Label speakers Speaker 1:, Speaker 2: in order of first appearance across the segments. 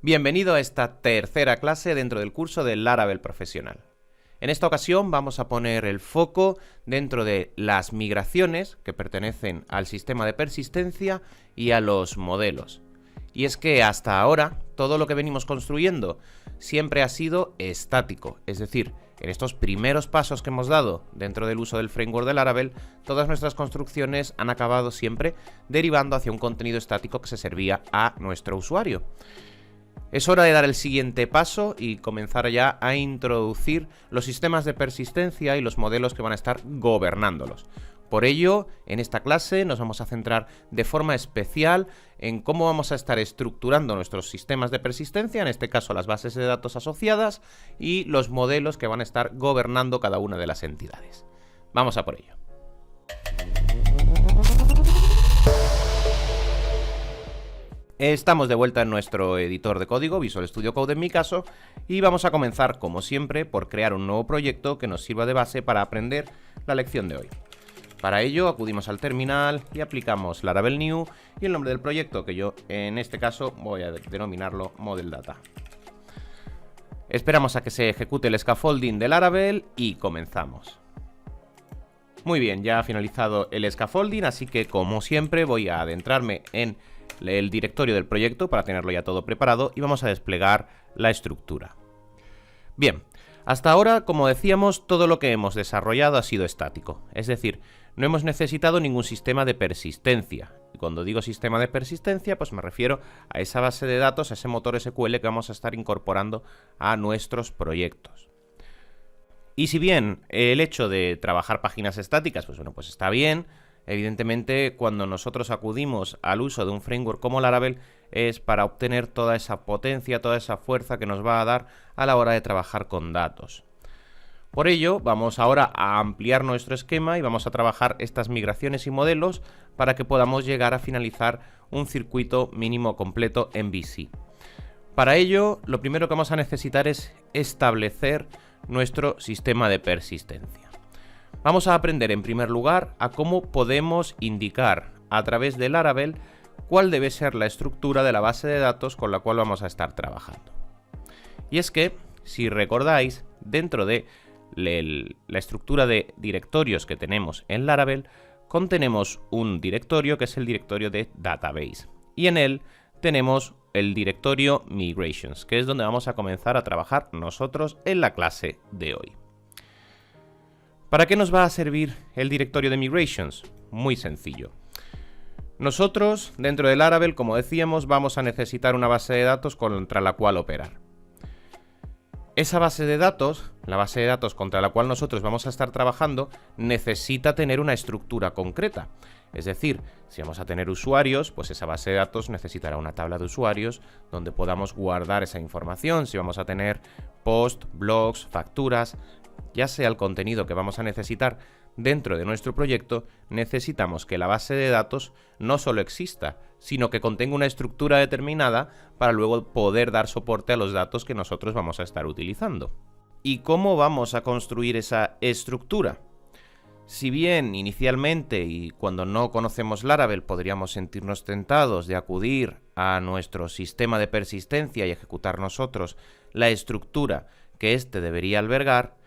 Speaker 1: Bienvenido a esta tercera clase dentro del curso del Laravel Profesional. En esta ocasión vamos a poner el foco dentro de las migraciones que pertenecen al sistema de persistencia y a los modelos. Y es que hasta ahora todo lo que venimos construyendo siempre ha sido estático, es decir, en estos primeros pasos que hemos dado dentro del uso del framework de Laravel, todas nuestras construcciones han acabado siempre derivando hacia un contenido estático que se servía a nuestro usuario. Es hora de dar el siguiente paso y comenzar ya a introducir los sistemas de persistencia y los modelos que van a estar gobernándolos. Por ello, en esta clase nos vamos a centrar de forma especial en cómo vamos a estar estructurando nuestros sistemas de persistencia, en este caso las bases de datos asociadas y los modelos que van a estar gobernando cada una de las entidades. Vamos a por ello. Estamos de vuelta en nuestro editor de código, Visual Studio Code en mi caso, y vamos a comenzar, como siempre, por crear un nuevo proyecto que nos sirva de base para aprender la lección de hoy. Para ello acudimos al terminal y aplicamos Laravel New y el nombre del proyecto, que yo en este caso voy a denominarlo Model Data. Esperamos a que se ejecute el scaffolding de Laravel y comenzamos. Muy bien, ya ha finalizado el scaffolding, así que como siempre voy a adentrarme en el directorio del proyecto para tenerlo ya todo preparado y vamos a desplegar la estructura. Bien, hasta ahora, como decíamos, todo lo que hemos desarrollado ha sido estático, es decir, no hemos necesitado ningún sistema de persistencia. Y cuando digo sistema de persistencia, pues me refiero a esa base de datos, a ese motor SQL que vamos a estar incorporando a nuestros proyectos. Y si bien el hecho de trabajar páginas estáticas, pues bueno, pues está bien, evidentemente cuando nosotros acudimos al uso de un framework como Laravel es para obtener toda esa potencia, toda esa fuerza que nos va a dar a la hora de trabajar con datos. Por ello, vamos ahora a ampliar nuestro esquema y vamos a trabajar estas migraciones y modelos para que podamos llegar a finalizar un circuito mínimo completo en MVC. Para ello, lo primero que vamos a necesitar es establecer nuestro sistema de persistencia. Vamos a aprender en primer lugar a cómo podemos indicar a través de Laravel cuál debe ser la estructura de la base de datos con la cual vamos a estar trabajando. Y es que, si recordáis, dentro de la estructura de directorios que tenemos en Laravel, contenemos un directorio que es el directorio de Database. Y en él tenemos el directorio Migrations, que es donde vamos a comenzar a trabajar nosotros en la clase de hoy. ¿Para qué nos va a servir el directorio de Migrations? Muy sencillo. Nosotros, dentro de Laravel, como decíamos, vamos a necesitar una base de datos contra la cual operar. Esa base de datos, la base de datos contra la cual nosotros vamos a estar trabajando, necesita tener una estructura concreta. Es decir, si vamos a tener usuarios, pues esa base de datos necesitará una tabla de usuarios donde podamos guardar esa información. Si vamos a tener post, blogs, facturas, ya sea el contenido que vamos a necesitar dentro de nuestro proyecto, necesitamos que la base de datos no solo exista, sino que contenga una estructura determinada para luego poder dar soporte a los datos que nosotros vamos a estar utilizando. ¿Y cómo vamos a construir esa estructura? Si bien inicialmente y cuando no conocemos Laravel podríamos sentirnos tentados de acudir a nuestro sistema de persistencia y ejecutar nosotros la estructura que éste debería albergar,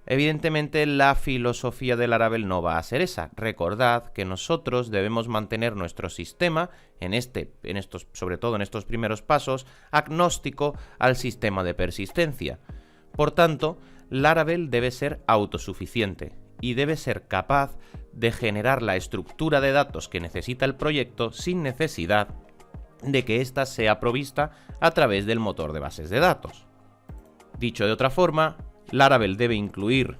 Speaker 1: evidentemente la filosofía de Laravel no va a ser esa. Recordad que nosotros debemos mantener nuestro sistema, sobre todo en estos primeros pasos, agnóstico al sistema de persistencia. Por tanto, Laravel debe ser autosuficiente y debe ser capaz de generar la estructura de datos que necesita el proyecto sin necesidad de que ésta sea provista a través del motor de bases de datos. Dicho de otra forma, Laravel debe incluir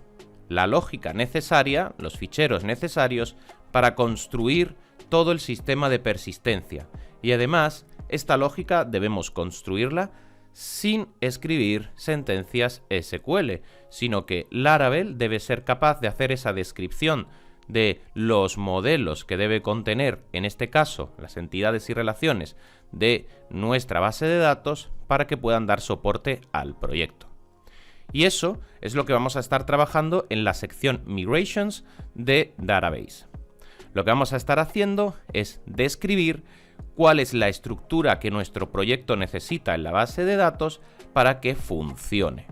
Speaker 1: la lógica necesaria, los ficheros necesarios para construir todo el sistema de persistencia. Y además, esta lógica debemos construirla sin escribir sentencias SQL, sino que Laravel debe ser capaz de hacer esa descripción de los modelos que debe contener, en este caso, las entidades y relaciones de nuestra base de datos para que puedan dar soporte al proyecto. Y eso es lo que vamos a estar trabajando en la sección Migrations de Database. Lo que vamos a estar haciendo es describir cuál es la estructura que nuestro proyecto necesita en la base de datos para que funcione.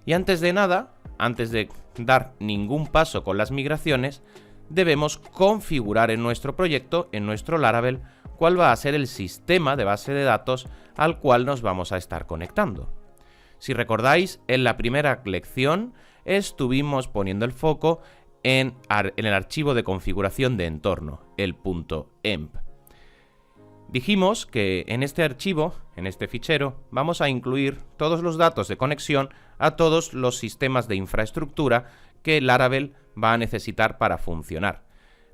Speaker 1: Y antes de nada, antes de dar ningún paso con las migraciones, debemos configurar en nuestro proyecto, en nuestro Laravel, cuál va a ser el sistema de base de datos al cual nos vamos a estar conectando. Si recordáis, en la primera lección estuvimos poniendo el foco en el archivo de configuración de entorno, el .env. Dijimos que en este archivo, en este fichero, vamos a incluir todos los datos de conexión a todos los sistemas de infraestructura que Laravel va a necesitar para funcionar,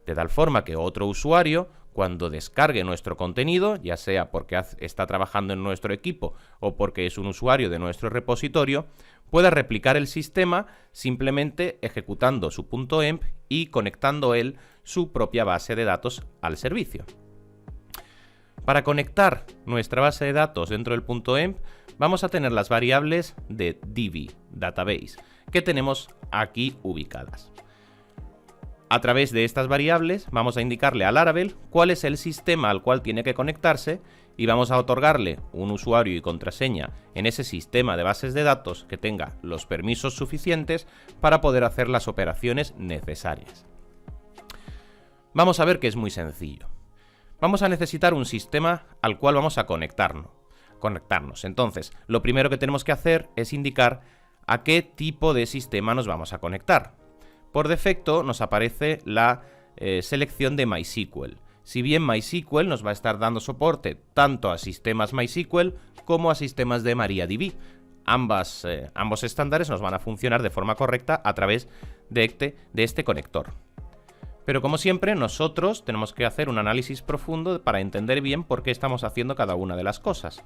Speaker 1: de tal forma que otro usuario, cuando descargue nuestro contenido, ya sea porque está trabajando en nuestro equipo o porque es un usuario de nuestro repositorio, pueda replicar el sistema simplemente ejecutando su .env y conectando él su propia base de datos al servicio. Para conectar nuestra base de datos dentro del .env, vamos a tener las variables de DB, Database, que tenemos aquí ubicadas. A través de estas variables vamos a indicarle a Laravel cuál es el sistema al cual tiene que conectarse y vamos a otorgarle un usuario y contraseña en ese sistema de bases de datos que tenga los permisos suficientes para poder hacer las operaciones necesarias. Vamos a ver que es muy sencillo. Vamos a necesitar un sistema al cual vamos a conectarnos. Entonces, lo primero que tenemos que hacer es indicar a qué tipo de sistema nos vamos a conectar. Por defecto nos aparece la selección de MySQL. Si bien MySQL nos va a estar dando soporte tanto a sistemas MySQL como a sistemas de MariaDB. Ambos estándares nos van a funcionar de forma correcta a través de este conector. Pero como siempre, nosotros tenemos que hacer un análisis profundo para entender bien por qué estamos haciendo cada una de las cosas.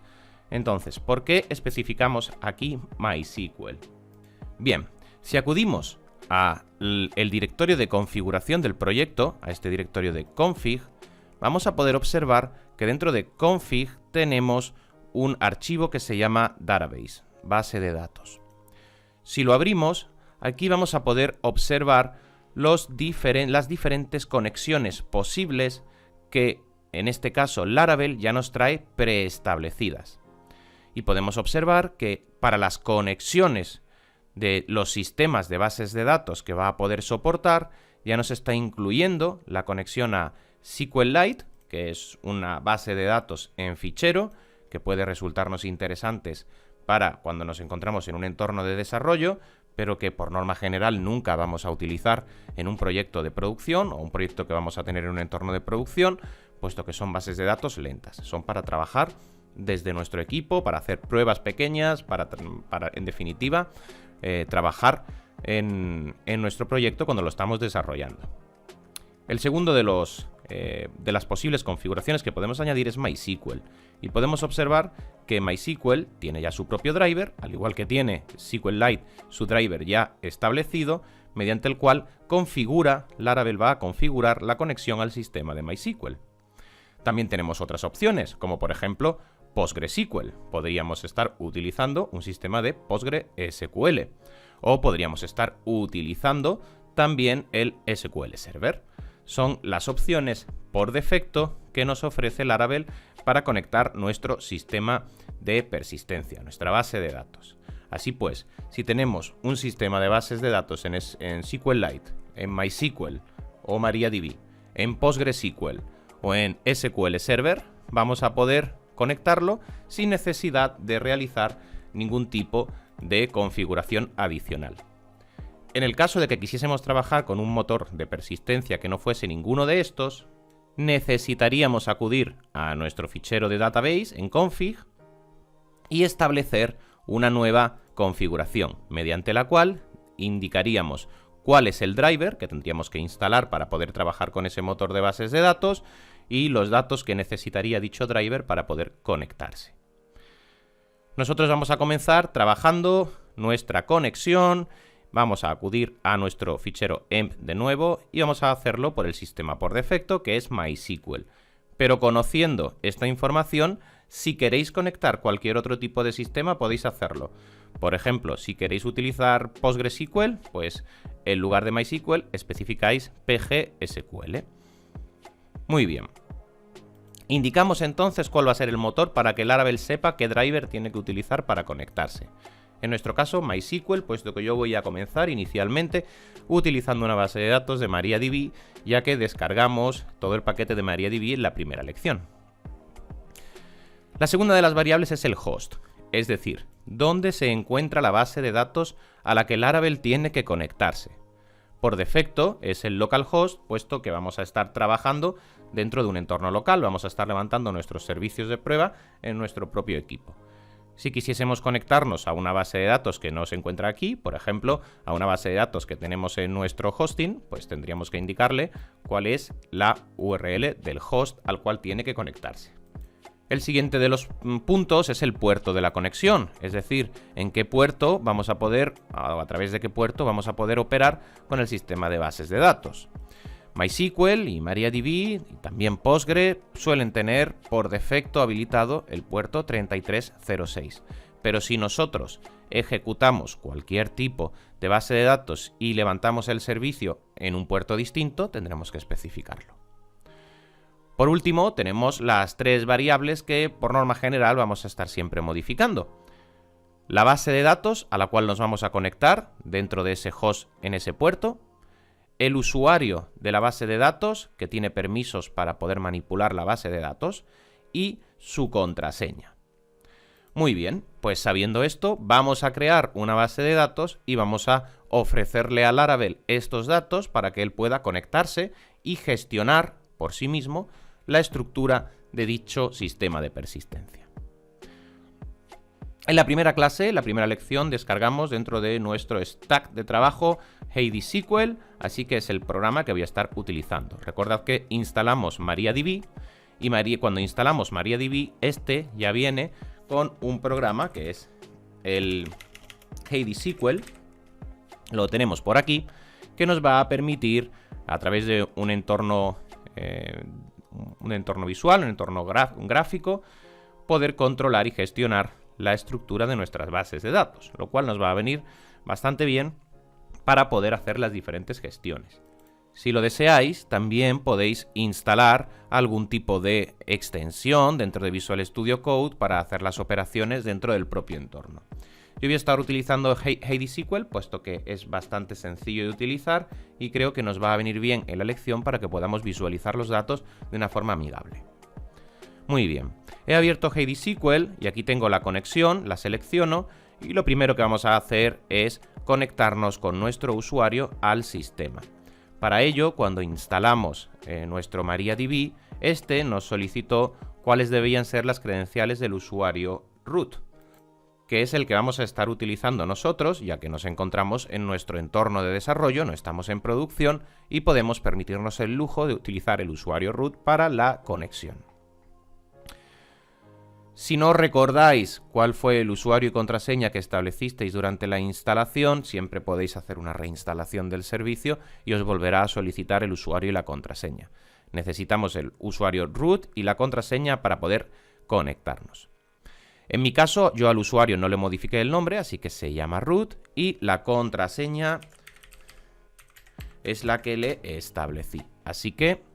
Speaker 1: Entonces, ¿por qué especificamos aquí MySQL? Bien, si acudimos al directorio de configuración del proyecto, a este directorio de config, vamos a poder observar que dentro de config tenemos un archivo que se llama database, base de datos. Si lo abrimos, aquí vamos a poder observar las diferentes conexiones posibles que, en este caso, Laravel ya nos trae preestablecidas. Y podemos observar que para las conexiones de los sistemas de bases de datos que va a poder soportar, ya nos está incluyendo la conexión a SQLite, que es una base de datos en fichero, que puede resultarnos interesantes para cuando nos encontramos en un entorno de desarrollo, pero que por norma general nunca vamos a utilizar en un proyecto de producción o un proyecto que vamos a tener en un entorno de producción, puesto que son bases de datos lentas. Son para trabajar desde nuestro equipo, para hacer pruebas pequeñas, para en definitiva, trabajar en nuestro proyecto cuando lo estamos desarrollando. El segundo de las posibles configuraciones que podemos añadir es MySQL. Y podemos observar que MySQL tiene ya su propio driver, al igual que tiene SQLite su driver ya establecido, mediante el cual Laravel va a configurar la conexión al sistema de MySQL. También tenemos otras opciones, como por ejemplo PostgreSQL. Podríamos estar utilizando un sistema de PostgreSQL. O podríamos estar utilizando también el SQL Server. Son las opciones por defecto que nos ofrece Laravel para conectar nuestro sistema de persistencia, nuestra base de datos. Así pues, si tenemos un sistema de bases de datos en SQLite, en MySQL o MariaDB, en PostgreSQL o en SQL Server, vamos a poder conectarlo sin necesidad de realizar ningún tipo de configuración adicional. En el caso de que quisiésemos trabajar con un motor de persistencia que no fuese ninguno de estos, necesitaríamos acudir a nuestro fichero de database en config y establecer una nueva configuración, mediante la cual indicaríamos cuál es el driver que tendríamos que instalar para poder trabajar con ese motor de bases de datos y los datos que necesitaría dicho driver para poder conectarse. Nosotros vamos a comenzar trabajando nuestra conexión. Vamos a acudir a nuestro fichero env de nuevo y vamos a hacerlo por el sistema por defecto, que es MySQL. Pero conociendo esta información, si queréis conectar cualquier otro tipo de sistema podéis hacerlo. Por ejemplo, si queréis utilizar PostgreSQL, pues en lugar de MySQL especificáis PGSQL. Muy bien. Indicamos entonces cuál va a ser el motor para que Laravel sepa qué driver tiene que utilizar para conectarse. En nuestro caso, MySQL, puesto que yo voy a comenzar inicialmente utilizando una base de datos de MariaDB, ya que descargamos todo el paquete de MariaDB en la primera lección. La segunda de las variables es el host, es decir, dónde se encuentra la base de datos a la que Laravel tiene que conectarse. Por defecto es el localhost, puesto que vamos a estar trabajando dentro de un entorno local, vamos a estar levantando nuestros servicios de prueba en nuestro propio equipo. Si quisiésemos conectarnos a una base de datos que no se encuentra aquí, por ejemplo, a una base de datos que tenemos en nuestro hosting, pues tendríamos que indicarle cuál es la URL del host al cual tiene que conectarse. El siguiente de los puntos es el puerto de la conexión, es decir, en qué puerto vamos a poder, a través de qué puerto vamos a poder operar con el sistema de bases de datos. MySQL y MariaDB y también Postgre suelen tener por defecto habilitado el puerto 3306, pero si nosotros ejecutamos cualquier tipo de base de datos y levantamos el servicio en un puerto distinto, tendremos que especificarlo. Por último, tenemos las tres variables que por norma general vamos a estar siempre modificando. La base de datos a la cual nos vamos a conectar dentro de ese host en ese puerto, el usuario de la base de datos que tiene permisos para poder manipular la base de datos y su contraseña. Muy bien, pues sabiendo esto, vamos a crear una base de datos y vamos a ofrecerle a Laravel estos datos para que él pueda conectarse y gestionar por sí mismo la estructura de dicho sistema de persistencia. En la primera clase, la primera lección, descargamos dentro de nuestro stack de trabajo HeidiSQL, así que es el programa que voy a estar utilizando. Recordad que instalamos MariaDB y cuando instalamos MariaDB, este ya viene con un programa que es el HeidiSQL, lo tenemos por aquí, que nos va a permitir a través de un entorno visual, un entorno gráfico, poder controlar y gestionar la estructura de nuestras bases de datos, lo cual nos va a venir bastante bien para poder hacer las diferentes gestiones. Si lo deseáis, también podéis instalar algún tipo de extensión dentro de Visual Studio Code para hacer las operaciones dentro del propio entorno. Yo voy a estar utilizando HeidiSQL, puesto que es bastante sencillo de utilizar y creo que nos va a venir bien en la lección para que podamos visualizar los datos de una forma amigable. Muy bien, he abierto HeidiSQL y aquí tengo la conexión, la selecciono y lo primero que vamos a hacer es conectarnos con nuestro usuario al sistema. Para ello, cuando instalamos nuestro MariaDB, este nos solicitó cuáles debían ser las credenciales del usuario root, que es el que vamos a estar utilizando nosotros, ya que nos encontramos en nuestro entorno de desarrollo, no estamos en producción y podemos permitirnos el lujo de utilizar el usuario root para la conexión. Si no recordáis cuál fue el usuario y contraseña que establecisteis durante la instalación, siempre podéis hacer una reinstalación del servicio y os volverá a solicitar el usuario y la contraseña. Necesitamos el usuario root y la contraseña para poder conectarnos. En mi caso, yo al usuario no le modifiqué el nombre, así que se llama root y la contraseña es la que le establecí. Así que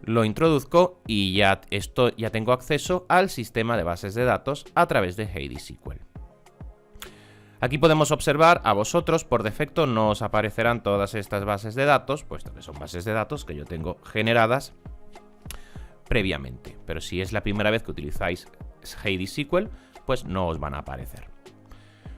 Speaker 1: lo introduzco y ya tengo acceso al sistema de bases de datos a través de HeidiSQL. Aquí podemos observar, a vosotros por defecto no os aparecerán todas estas bases de datos, puesto que son bases de datos que yo tengo generadas previamente. Pero si es la primera vez que utilizáis HeidiSQL, pues no os van a aparecer.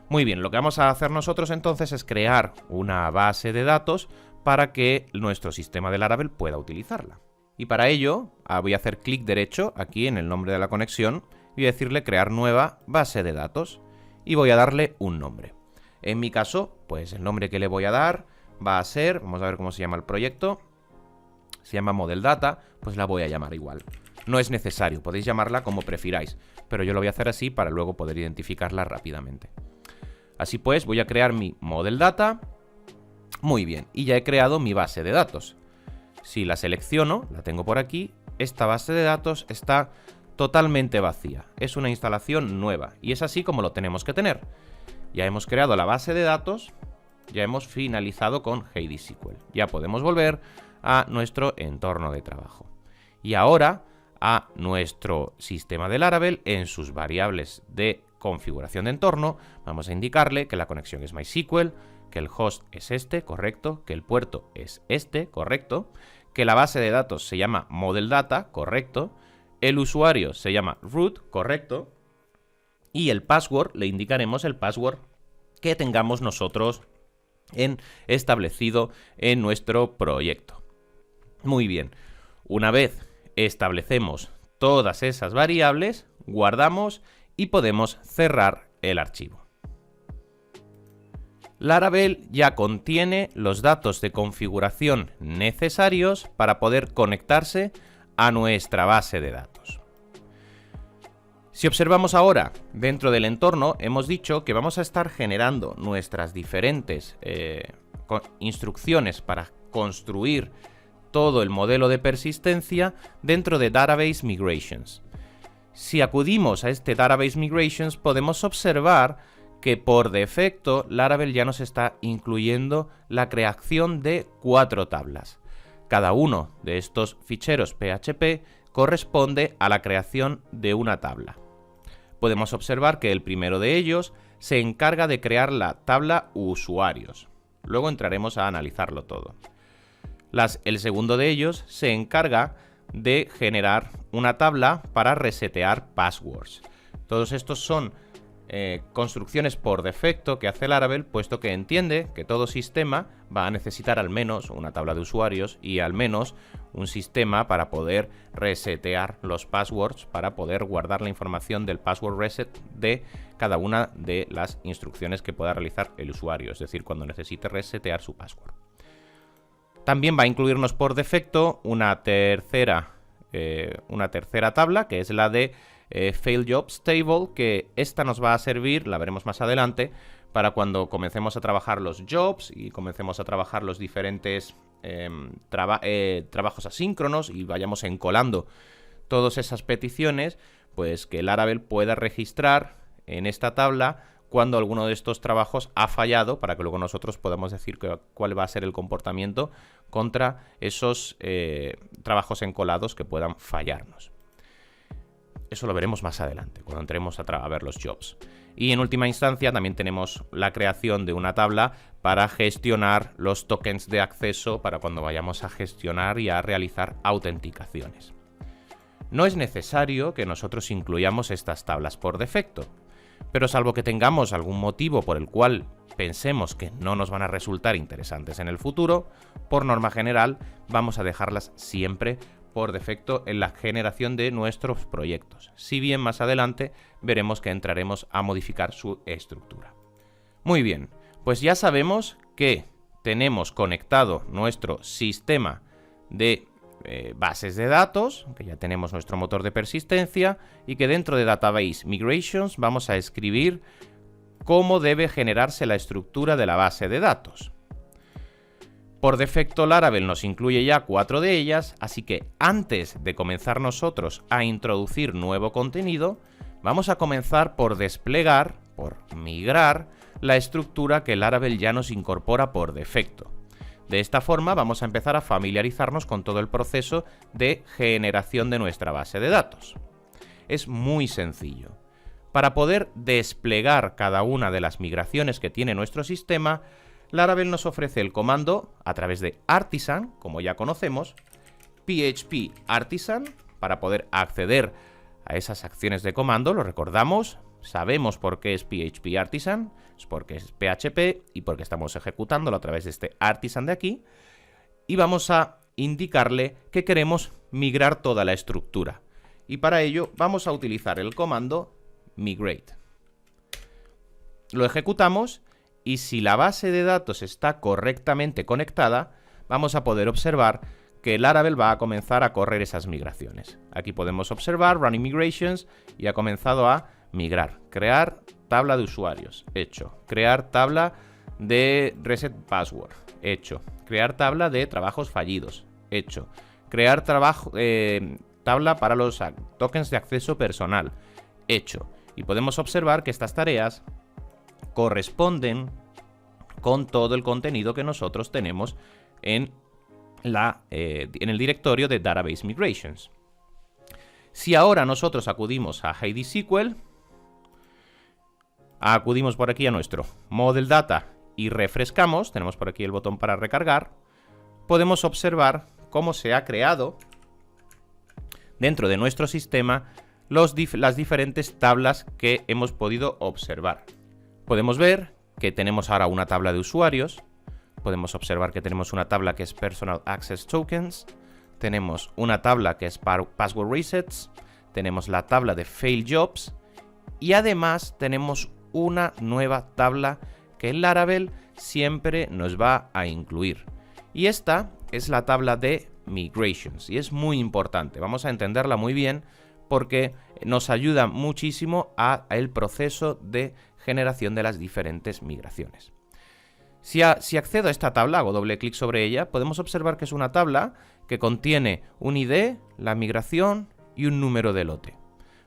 Speaker 1: Muy bien, lo que vamos a hacer nosotros entonces es crear una base de datos para que nuestro sistema de Laravel pueda utilizarla. Y para ello voy a hacer clic derecho aquí en el nombre de la conexión y voy a decirle crear nueva base de datos y voy a darle un nombre. En mi caso, pues el nombre que le voy a dar va a ser, vamos a ver cómo se llama el proyecto, se llama Model Data, pues la voy a llamar igual. No es necesario, podéis llamarla como prefiráis, pero yo lo voy a hacer así para luego poder identificarla rápidamente. Así pues, voy a crear mi Model Data. Muy bien, y ya he creado mi base de datos. Si la selecciono, la tengo por aquí, esta base de datos está totalmente vacía. Es una instalación nueva y es así como lo tenemos que tener. Ya hemos creado la base de datos, ya hemos finalizado con HeidiSQL. Ya podemos volver a nuestro entorno de trabajo. Y ahora, a nuestro sistema de Laravel en sus variables de configuración de entorno. Vamos a indicarle que la conexión es MySQL, que el host es este, correcto, que el puerto es este, correcto, que la base de datos se llama Model Data, correcto, el usuario se llama root, correcto, y el password le indicaremos el password que tengamos nosotros establecido en nuestro proyecto. Muy bien, una vez establecemos todas esas variables, guardamos y podemos cerrar el archivo. Laravel ya contiene los datos de configuración necesarios para poder conectarse a nuestra base de datos. Si observamos ahora dentro del entorno, hemos dicho que vamos a estar generando nuestras diferentes instrucciones para construir todo el modelo de persistencia dentro de Database Migrations. Si acudimos a este Database Migrations, podemos observar que por defecto Laravel ya nos está incluyendo la creación de 4 tablas. Cada uno de estos ficheros PHP corresponde a la creación de una tabla. Podemos observar que el primero de ellos se encarga de crear la tabla usuarios. Luego entraremos a analizarlo todo. El segundo de ellos se encarga de generar una tabla para resetear passwords. Todos estos son construcciones por defecto que hace Laravel, puesto que entiende que todo sistema va a necesitar al menos una tabla de usuarios y al menos un sistema para poder resetear los passwords, para poder guardar la información del password reset de cada una de las instrucciones que pueda realizar el usuario, es decir, cuando necesite resetear su password. También va a incluirnos por defecto una tercera tabla, que es la de Fail Jobs Table, que esta nos va a servir, la veremos más adelante, para cuando comencemos a trabajar los jobs y comencemos a trabajar los diferentes trabajos asíncronos y vayamos encolando todas esas peticiones, pues que Laravel pueda registrar en esta tabla cuando alguno de estos trabajos ha fallado, para que luego nosotros podamos decir cuál va a ser el comportamiento contra esos trabajos encolados que puedan fallarnos. Eso lo veremos más adelante, cuando entremos a ver los jobs. Y en última instancia también tenemos la creación de una tabla para gestionar los tokens de acceso para cuando vayamos a gestionar y a realizar autenticaciones. No es necesario que nosotros incluyamos estas tablas por defecto, pero salvo que tengamos algún motivo por el cual pensemos que no nos van a resultar interesantes en el futuro, por norma general vamos a dejarlas siempre por defecto en la generación de nuestros proyectos, si bien más adelante veremos que entraremos a modificar su estructura. Muy bien, pues ya sabemos que tenemos conectado nuestro sistema de bases de datos, que ya tenemos nuestro motor de persistencia y que dentro de Database Migrations vamos a escribir cómo debe generarse la estructura de la base de datos. Por defecto Laravel nos incluye ya 4 de ellas, así que antes de comenzar nosotros a introducir nuevo contenido, vamos a comenzar por desplegar, por migrar, la estructura que Laravel ya nos incorpora por defecto. De esta forma vamos a empezar a familiarizarnos con todo el proceso de generación de nuestra base de datos. Es muy sencillo. Para poder desplegar cada una de las migraciones que tiene nuestro sistema, Laravel nos ofrece el comando a través de Artisan, como ya conocemos, PHP Artisan, para poder acceder a esas acciones de comando. Lo recordamos, sabemos por qué es PHP Artisan, es porque es PHP y porque estamos ejecutándolo a través de este Artisan de aquí. Y vamos a indicarle que queremos migrar toda la estructura. Y para ello vamos a utilizar el comando migrate. Lo ejecutamos. Y si la base de datos está correctamente conectada, vamos a poder observar que Laravel va a comenzar a correr esas migraciones. Aquí podemos observar Running Migrations y ha comenzado a migrar. Crear tabla de usuarios, hecho. Crear tabla de Reset Password, hecho. Crear tabla de trabajos fallidos, hecho. Crear tabla para los tokens de acceso personal, hecho. Y podemos observar que estas tareas corresponden con todo el contenido que nosotros tenemos en el directorio de Database Migrations. Si ahora nosotros acudimos a Heidi SQL, acudimos por aquí a nuestro Model Data y refrescamos, tenemos por aquí el botón para recargar, podemos observar cómo se ha creado dentro de nuestro sistema las diferentes tablas que hemos podido observar. Podemos ver que tenemos ahora una tabla de usuarios, podemos observar que tenemos una tabla que es Personal Access Tokens, tenemos una tabla que es Password Resets, tenemos la tabla de Fail Jobs y además tenemos una nueva tabla que el Laravel siempre nos va a incluir. Y esta es la tabla de Migrations y es muy importante, vamos a entenderla muy bien porque nos ayuda muchísimo al proceso de generación de las diferentes migraciones. Si accedo a esta tabla, hago doble clic sobre ella, podemos observar que es una tabla que contiene un ID, la migración y un número de lote.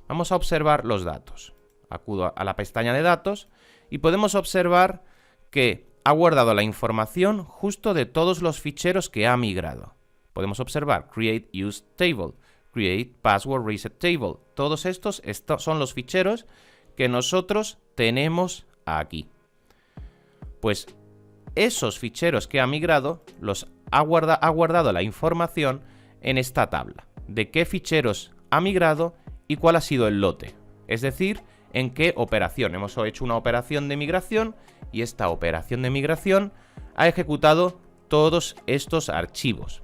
Speaker 1: Vamos a observar los datos. Acudo a la pestaña de datos y podemos observar que ha guardado la información justo de todos los ficheros que ha migrado. Podemos observar Create Use Table, Create Password Reset Table. Todos estos son los ficheros que nosotros tenemos aquí. Pues esos ficheros que ha migrado ha guardado la información en esta tabla. De qué ficheros ha migrado y cuál ha sido el lote. Es decir, en qué operación. Hemos hecho una operación de migración y esta operación de migración ha ejecutado todos estos archivos.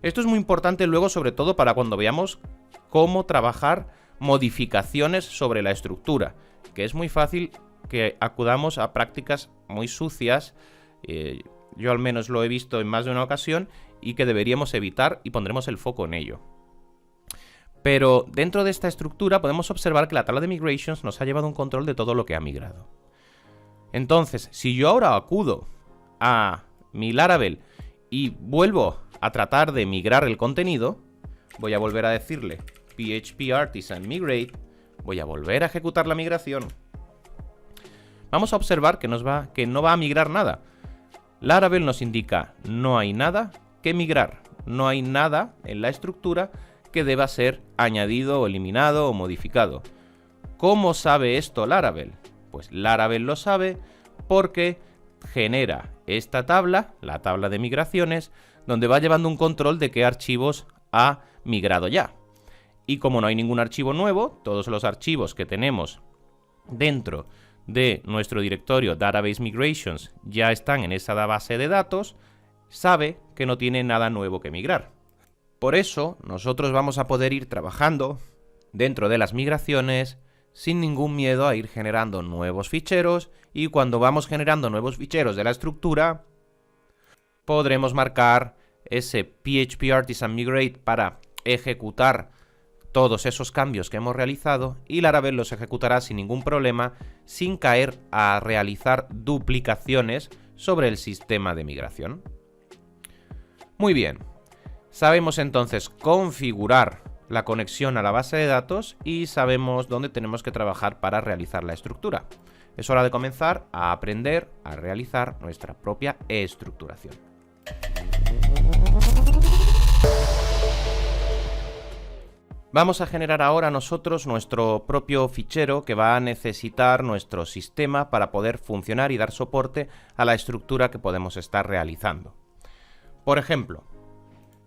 Speaker 1: Esto es muy importante luego, sobre todo para cuando veamos cómo trabajar modificaciones sobre la estructura, que es muy fácil que acudamos a prácticas muy sucias, yo al menos lo he visto en más de una ocasión, y que deberíamos evitar y pondremos el foco en ello. Pero dentro de esta estructura podemos observar que la tabla de migrations nos ha llevado un control de todo lo que ha migrado. Entonces, si yo ahora acudo a mi Laravel y vuelvo a tratar de migrar el contenido, voy a volver a decirle PHP Artisan Migrate, voy a volver a ejecutar la migración. Vamos a observar que no va a migrar nada. Laravel nos indica no hay nada que migrar, no hay nada en la estructura que deba ser añadido o eliminado o modificado. ¿Cómo sabe esto Laravel? Pues Laravel lo sabe porque genera esta tabla, la tabla de migraciones, donde va llevando un control de qué archivos ha migrado ya. Y como no hay ningún archivo nuevo, todos los archivos que tenemos dentro de nuestro directorio Database Migrations ya están en esa base de datos, sabe que no tiene nada nuevo que migrar. Por eso, nosotros vamos a poder ir trabajando dentro de las migraciones sin ningún miedo a ir generando nuevos ficheros, y cuando vamos generando nuevos ficheros de la estructura, podremos marcar ese PHP Artisan Migrate para ejecutar todos esos cambios que hemos realizado, y Laravel los ejecutará sin ningún problema, sin caer a realizar duplicaciones sobre el sistema de migración. Muy bien. Sabemos entonces configurar la conexión a la base de datos y sabemos dónde tenemos que trabajar para realizar la estructura. Es hora de comenzar a aprender a realizar nuestra propia estructuración. Vamos a generar ahora nosotros nuestro propio fichero que va a necesitar nuestro sistema para poder funcionar y dar soporte a la estructura que podemos estar realizando. Por ejemplo,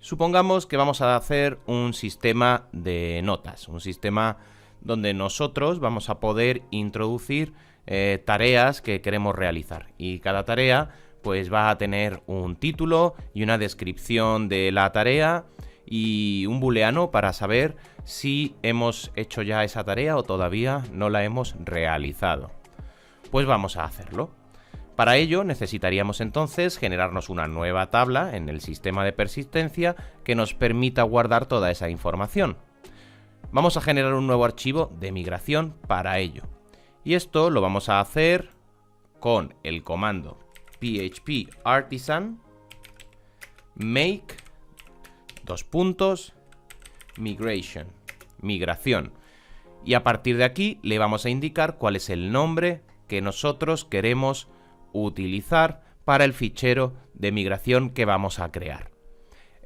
Speaker 1: supongamos que vamos a hacer un sistema de notas, un sistema donde nosotros vamos a poder introducir tareas que queremos realizar, y cada tarea pues va a tener un título y una descripción de la tarea y un booleano para saber si hemos hecho ya esa tarea o todavía no la hemos realizado. Pues vamos a hacerlo. Para ello necesitaríamos entonces generarnos una nueva tabla en el sistema de persistencia que nos permita guardar toda esa información. Vamos a generar un nuevo archivo de migración para ello. Y esto lo vamos a hacer con el comando php artisan make migración. Y a partir de aquí le vamos a indicar cuál es el nombre que nosotros queremos utilizar para el fichero de migración que vamos a crear.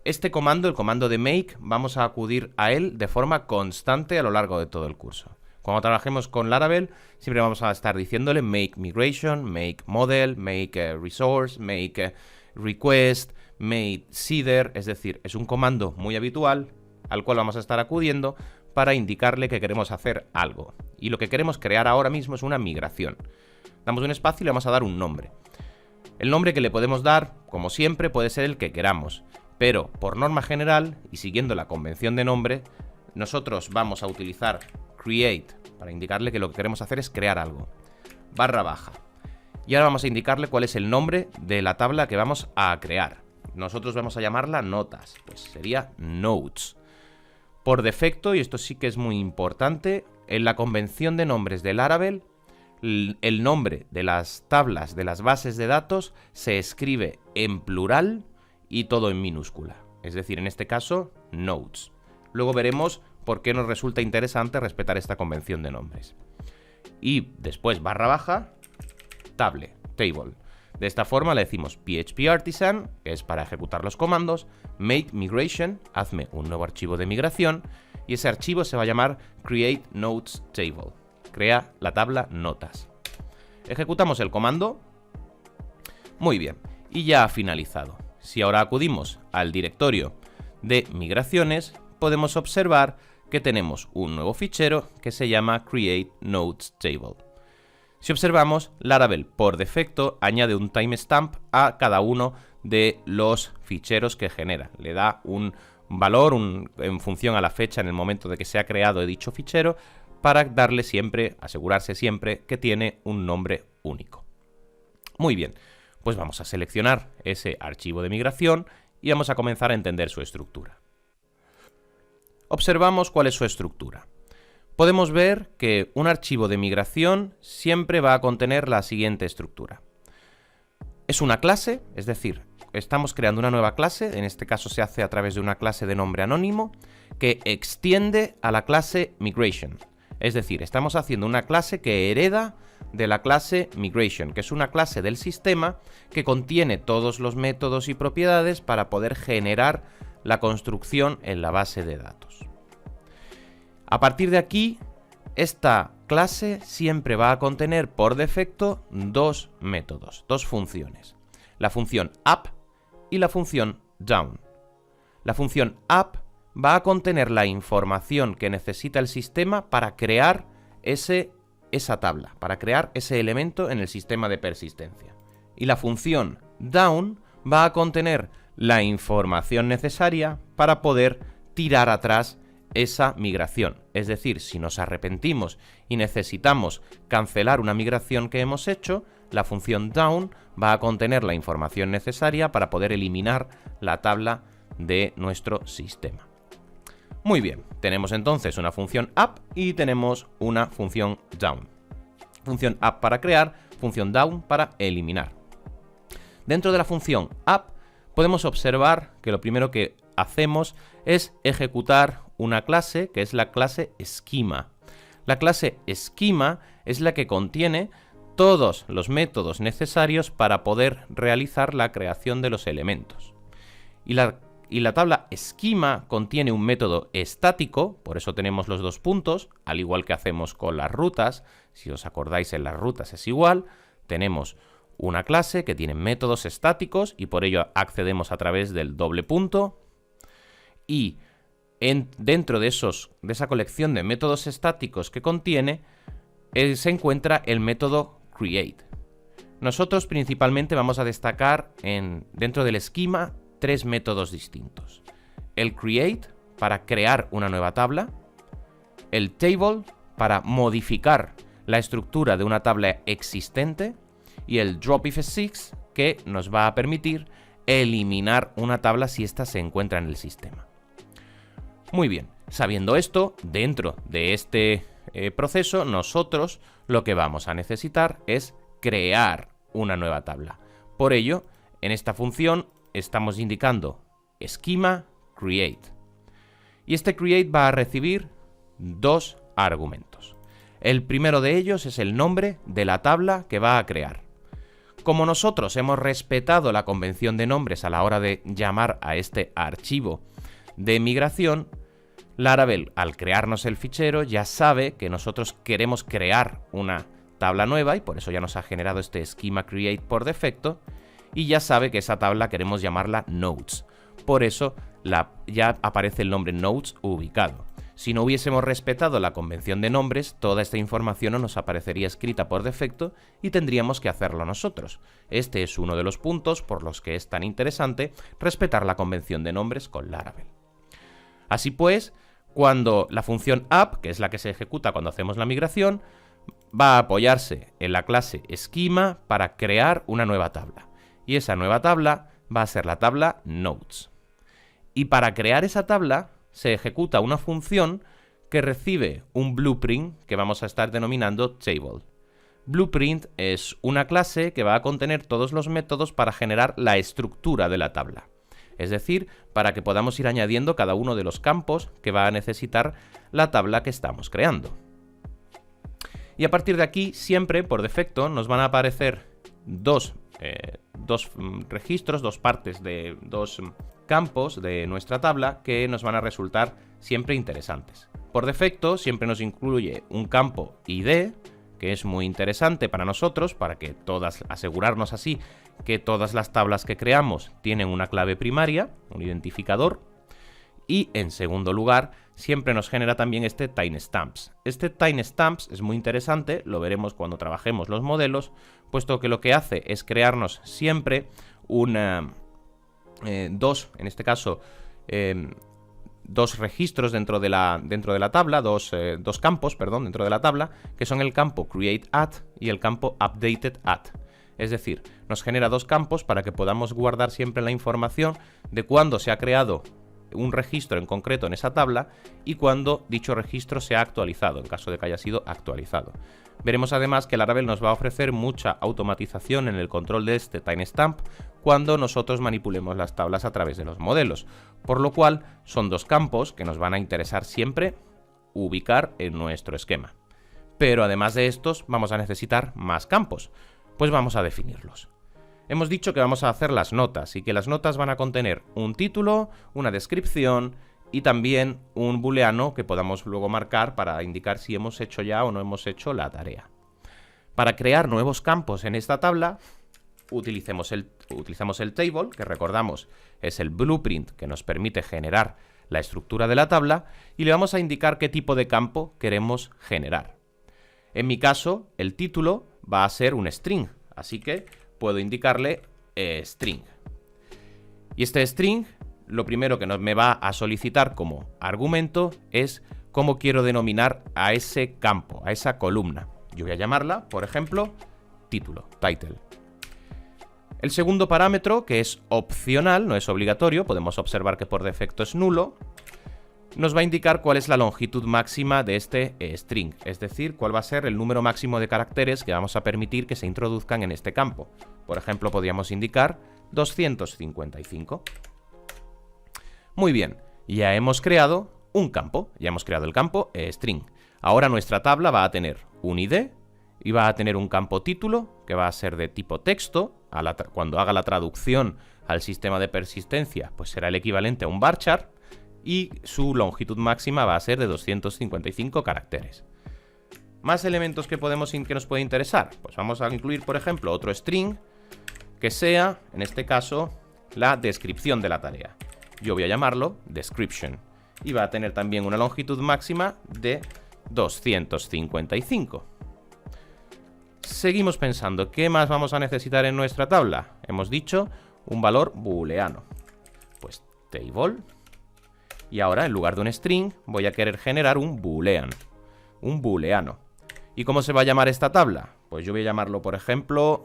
Speaker 1: Este comando, el comando de make, vamos a acudir a él de forma constante a lo largo de todo el curso. Cuando trabajemos con Laravel, siempre vamos a estar diciéndole make migration, make model, make resource, make request, make seeder, es decir, es un comando muy habitual al cual vamos a estar acudiendo para indicarle que queremos hacer algo. Y lo que queremos crear ahora mismo es una migración. Damos un espacio y le vamos a dar un nombre. El nombre que le podemos dar, como siempre, puede ser el que queramos, pero por norma general, y siguiendo la convención de nombre, nosotros vamos a utilizar create para indicarle que lo que queremos hacer es crear algo. /. Y ahora vamos a indicarle cuál es el nombre de la tabla que vamos a crear. Nosotros vamos a llamarla notas, pues sería notes. Por defecto, y esto sí que es muy importante, en la convención de nombres de Laravel, el nombre de las tablas, de las bases de datos, se escribe en plural y todo en minúscula. Es decir, en este caso, notes. Luego veremos por qué nos resulta interesante respetar esta convención de nombres. Y después /, table. De esta forma le decimos PHP Artisan, que es para ejecutar los comandos, make migration, hazme un nuevo archivo de migración, y ese archivo se va a llamar create notes table, crea la tabla notas. Ejecutamos el comando. Muy bien, y ya ha finalizado. Si ahora acudimos al directorio de migraciones, podemos observar que tenemos un nuevo fichero que se llama create notes table. Si observamos, Laravel por defecto añade un timestamp a cada uno de los ficheros que genera. Le da un valor en función a la fecha en el momento de que se ha creado dicho fichero para darle siempre, asegurarse siempre que tiene un nombre único. Muy bien, pues vamos a seleccionar ese archivo de migración y vamos a comenzar a entender su estructura. Observamos cuál es su estructura. Podemos ver que un archivo de migración siempre va a contener la siguiente estructura. Es una clase, es decir, estamos creando una nueva clase, en este caso se hace a través de una clase de nombre anónimo, que extiende a la clase migration. Es decir, estamos haciendo una clase que hereda de la clase migration, que es una clase del sistema que contiene todos los métodos y propiedades para poder generar la construcción en la base de datos. A partir de aquí, esta clase siempre va a contener por defecto dos métodos, dos funciones. La función up y la función down. La función up va a contener la información que necesita el sistema para crear esa tabla, para crear ese elemento en el sistema de persistencia. Y la función down va a contener la información necesaria para poder tirar atrás esa migración. Es decir, si nos arrepentimos y necesitamos cancelar una migración que hemos hecho, la función down va a contener la información necesaria para poder eliminar la tabla de nuestro sistema. Muy bien, tenemos entonces una función up y tenemos una función down. Función up para crear, función down para eliminar. Dentro de la función up podemos observar que lo primero que hacemos es ejecutar una clase que es la clase schema. La clase schema es la que contiene todos los métodos necesarios para poder realizar la creación de los elementos. Y la tabla schema contiene un método estático, por eso tenemos los dos puntos, al igual que hacemos con las rutas. Si os acordáis, en las rutas es igual, tenemos una clase que tiene métodos estáticos y por ello accedemos a través del doble punto. Y dentro de esa colección de métodos estáticos que contiene, se encuentra el método create. Nosotros principalmente vamos a destacar dentro del esquema tres métodos distintos. El create para crear una nueva tabla, el table para modificar la estructura de una tabla existente y el drop if 6 que nos va a permitir eliminar una tabla si ésta se encuentra en el sistema. Muy bien, sabiendo esto, dentro de este proceso, nosotros lo que vamos a necesitar es crear una nueva tabla. Por ello, en esta función estamos indicando schema create. Y este create va a recibir dos argumentos. El primero de ellos es el nombre de la tabla que va a crear. Como nosotros hemos respetado la convención de nombres a la hora de llamar a este archivo de migración, Laravel, al crearnos el fichero, ya sabe que nosotros queremos crear una tabla nueva y por eso ya nos ha generado este schema create por defecto y ya sabe que esa tabla queremos llamarla notes. Por eso ya aparece el nombre notes ubicado. Si no hubiésemos respetado la convención de nombres, toda esta información no nos aparecería escrita por defecto y tendríamos que hacerlo nosotros. Este es uno de los puntos por los que es tan interesante respetar la convención de nombres con Laravel. Así pues, cuando la función app, que es la que se ejecuta cuando hacemos la migración, va a apoyarse en la clase schema para crear una nueva tabla. Y esa nueva tabla va a ser la tabla notes. Y para crear esa tabla se ejecuta una función que recibe un blueprint que vamos a estar denominando table. Blueprint es una clase que va a contener todos los métodos para generar la estructura de la tabla. Es decir, para que podamos ir añadiendo cada uno de los campos que va a necesitar la tabla que estamos creando. Y a partir de aquí, siempre por defecto, nos van a aparecer dos registros, dos partes de dos campos de nuestra tabla que nos van a resultar siempre interesantes. Por defecto siempre nos incluye un campo ID, que es muy interesante para nosotros, para que asegurarnos así que todas las tablas que creamos tienen una clave primaria, un identificador. Y en segundo lugar, siempre nos genera también este timestamps. Este timestamps es muy interesante, lo veremos cuando trabajemos los modelos, puesto que lo que hace es crearnos siempre dos registros dentro de la tabla, dos campos, perdón, dentro de la tabla, que son el campo createAt y el campo updatedAt. Es decir, nos genera dos campos para que podamos guardar siempre la información de cuándo se ha creado un registro en concreto en esa tabla y cuando dicho registro se ha actualizado, en caso de que haya sido actualizado. Veremos además que Laravel nos va a ofrecer mucha automatización en el control de este timestamp cuando nosotros manipulemos las tablas a través de los modelos, por lo cual son dos campos que nos van a interesar siempre ubicar en nuestro esquema. Pero además de estos vamos a necesitar más campos, pues vamos a definirlos. Hemos dicho que vamos a hacer las notas y que las notas van a contener un título, una descripción y también un booleano que podamos luego marcar para indicar si hemos hecho ya o no hemos hecho la tarea. Para crear nuevos campos en esta tabla, utilizamos el table, que recordamos es el blueprint que nos permite generar la estructura de la tabla, y le vamos a indicar qué tipo de campo queremos generar. En mi caso, el título va a ser un string, así que puedo indicarle string. Y este string, lo primero que me va a solicitar como argumento es cómo quiero denominar a ese campo, a esa columna. Yo voy a llamarla, por ejemplo, título, title. El segundo parámetro, que es opcional, no es obligatorio, podemos observar que por defecto es nulo, nos va a indicar cuál es la longitud máxima de este string, es decir, cuál va a ser el número máximo de caracteres que vamos a permitir que se introduzcan en este campo. Por ejemplo, podríamos indicar 255. Muy bien, ya hemos creado un campo, ya hemos creado el campo string. Ahora nuestra tabla va a tener un ID y va a tener un campo título que va a ser de tipo texto. Cuando haga la traducción al sistema de persistencia, pues será el equivalente a un varchar. Y su longitud máxima va a ser de 255 caracteres. ¿Más elementos que nos puede interesar? Pues vamos a incluir, por ejemplo, otro string que sea, en este caso, la descripción de la tarea. Yo voy a llamarlo description. Y va a tener también una longitud máxima de 255. Seguimos pensando, ¿qué más vamos a necesitar en nuestra tabla? Hemos dicho un valor booleano. Pues table. Y ahora, en lugar de un string, voy a querer generar un booleano. ¿Y cómo se va a llamar esta tabla? Pues yo voy a llamarlo, por ejemplo,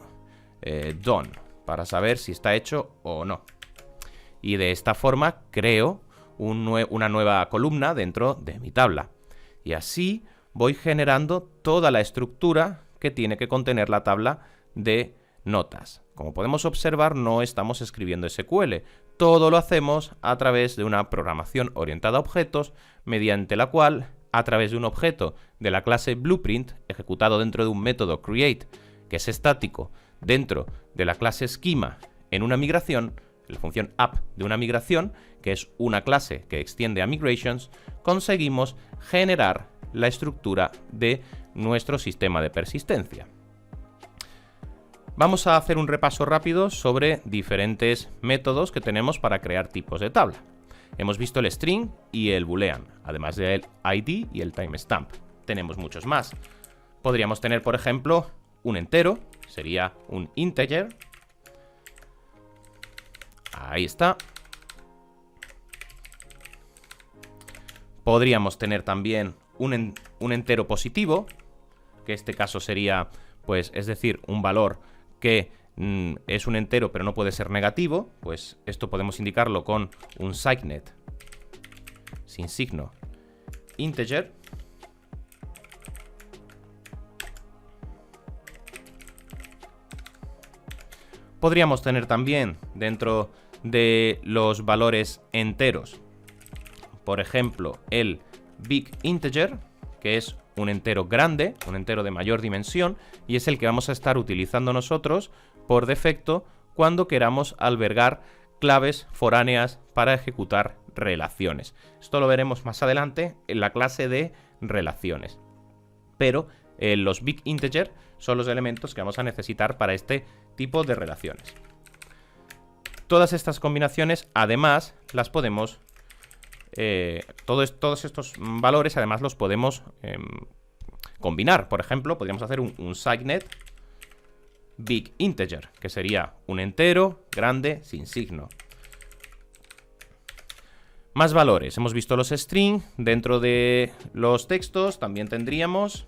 Speaker 1: done, para saber si está hecho o no. Y de esta forma creo una nueva columna dentro de mi tabla. Y así voy generando toda la estructura que tiene que contener la tabla de notas. Como podemos observar, no estamos escribiendo SQL. Todo lo hacemos a través de una programación orientada a objetos, mediante la cual, a través de un objeto de la clase Blueprint, ejecutado dentro de un método create, que es estático, dentro de la clase schema en una migración, la función app de una migración, que es una clase que extiende a migrations, conseguimos generar la estructura de nuestro sistema de persistencia. Vamos a hacer un repaso rápido sobre diferentes métodos que tenemos para crear tipos de tabla. Hemos visto el string y el boolean, además del id y el timestamp. Tenemos muchos más. Podríamos tener, por ejemplo, un entero, sería un integer. Ahí está. Podríamos tener también un entero positivo, que en este caso sería, pues, es decir, un valor que es un entero pero no puede ser negativo. Pues esto podemos indicarlo con un signet sin signo integer. Podríamos tener también dentro de los valores enteros, por ejemplo, el big integer, que es un entero grande, un entero de mayor dimensión, y es el que vamos a estar utilizando nosotros por defecto cuando queramos albergar claves foráneas para ejecutar relaciones. Esto lo veremos más adelante en la clase de relaciones. Pero los big integer son los elementos que vamos a necesitar para este tipo de relaciones. Todas estas combinaciones, además, las podemos... todos estos valores, además, los podemos combinar. Por ejemplo, podríamos hacer un signet big integer, que sería un entero grande sin signo. Más valores. Hemos visto los string. Dentro de los textos también tendríamos,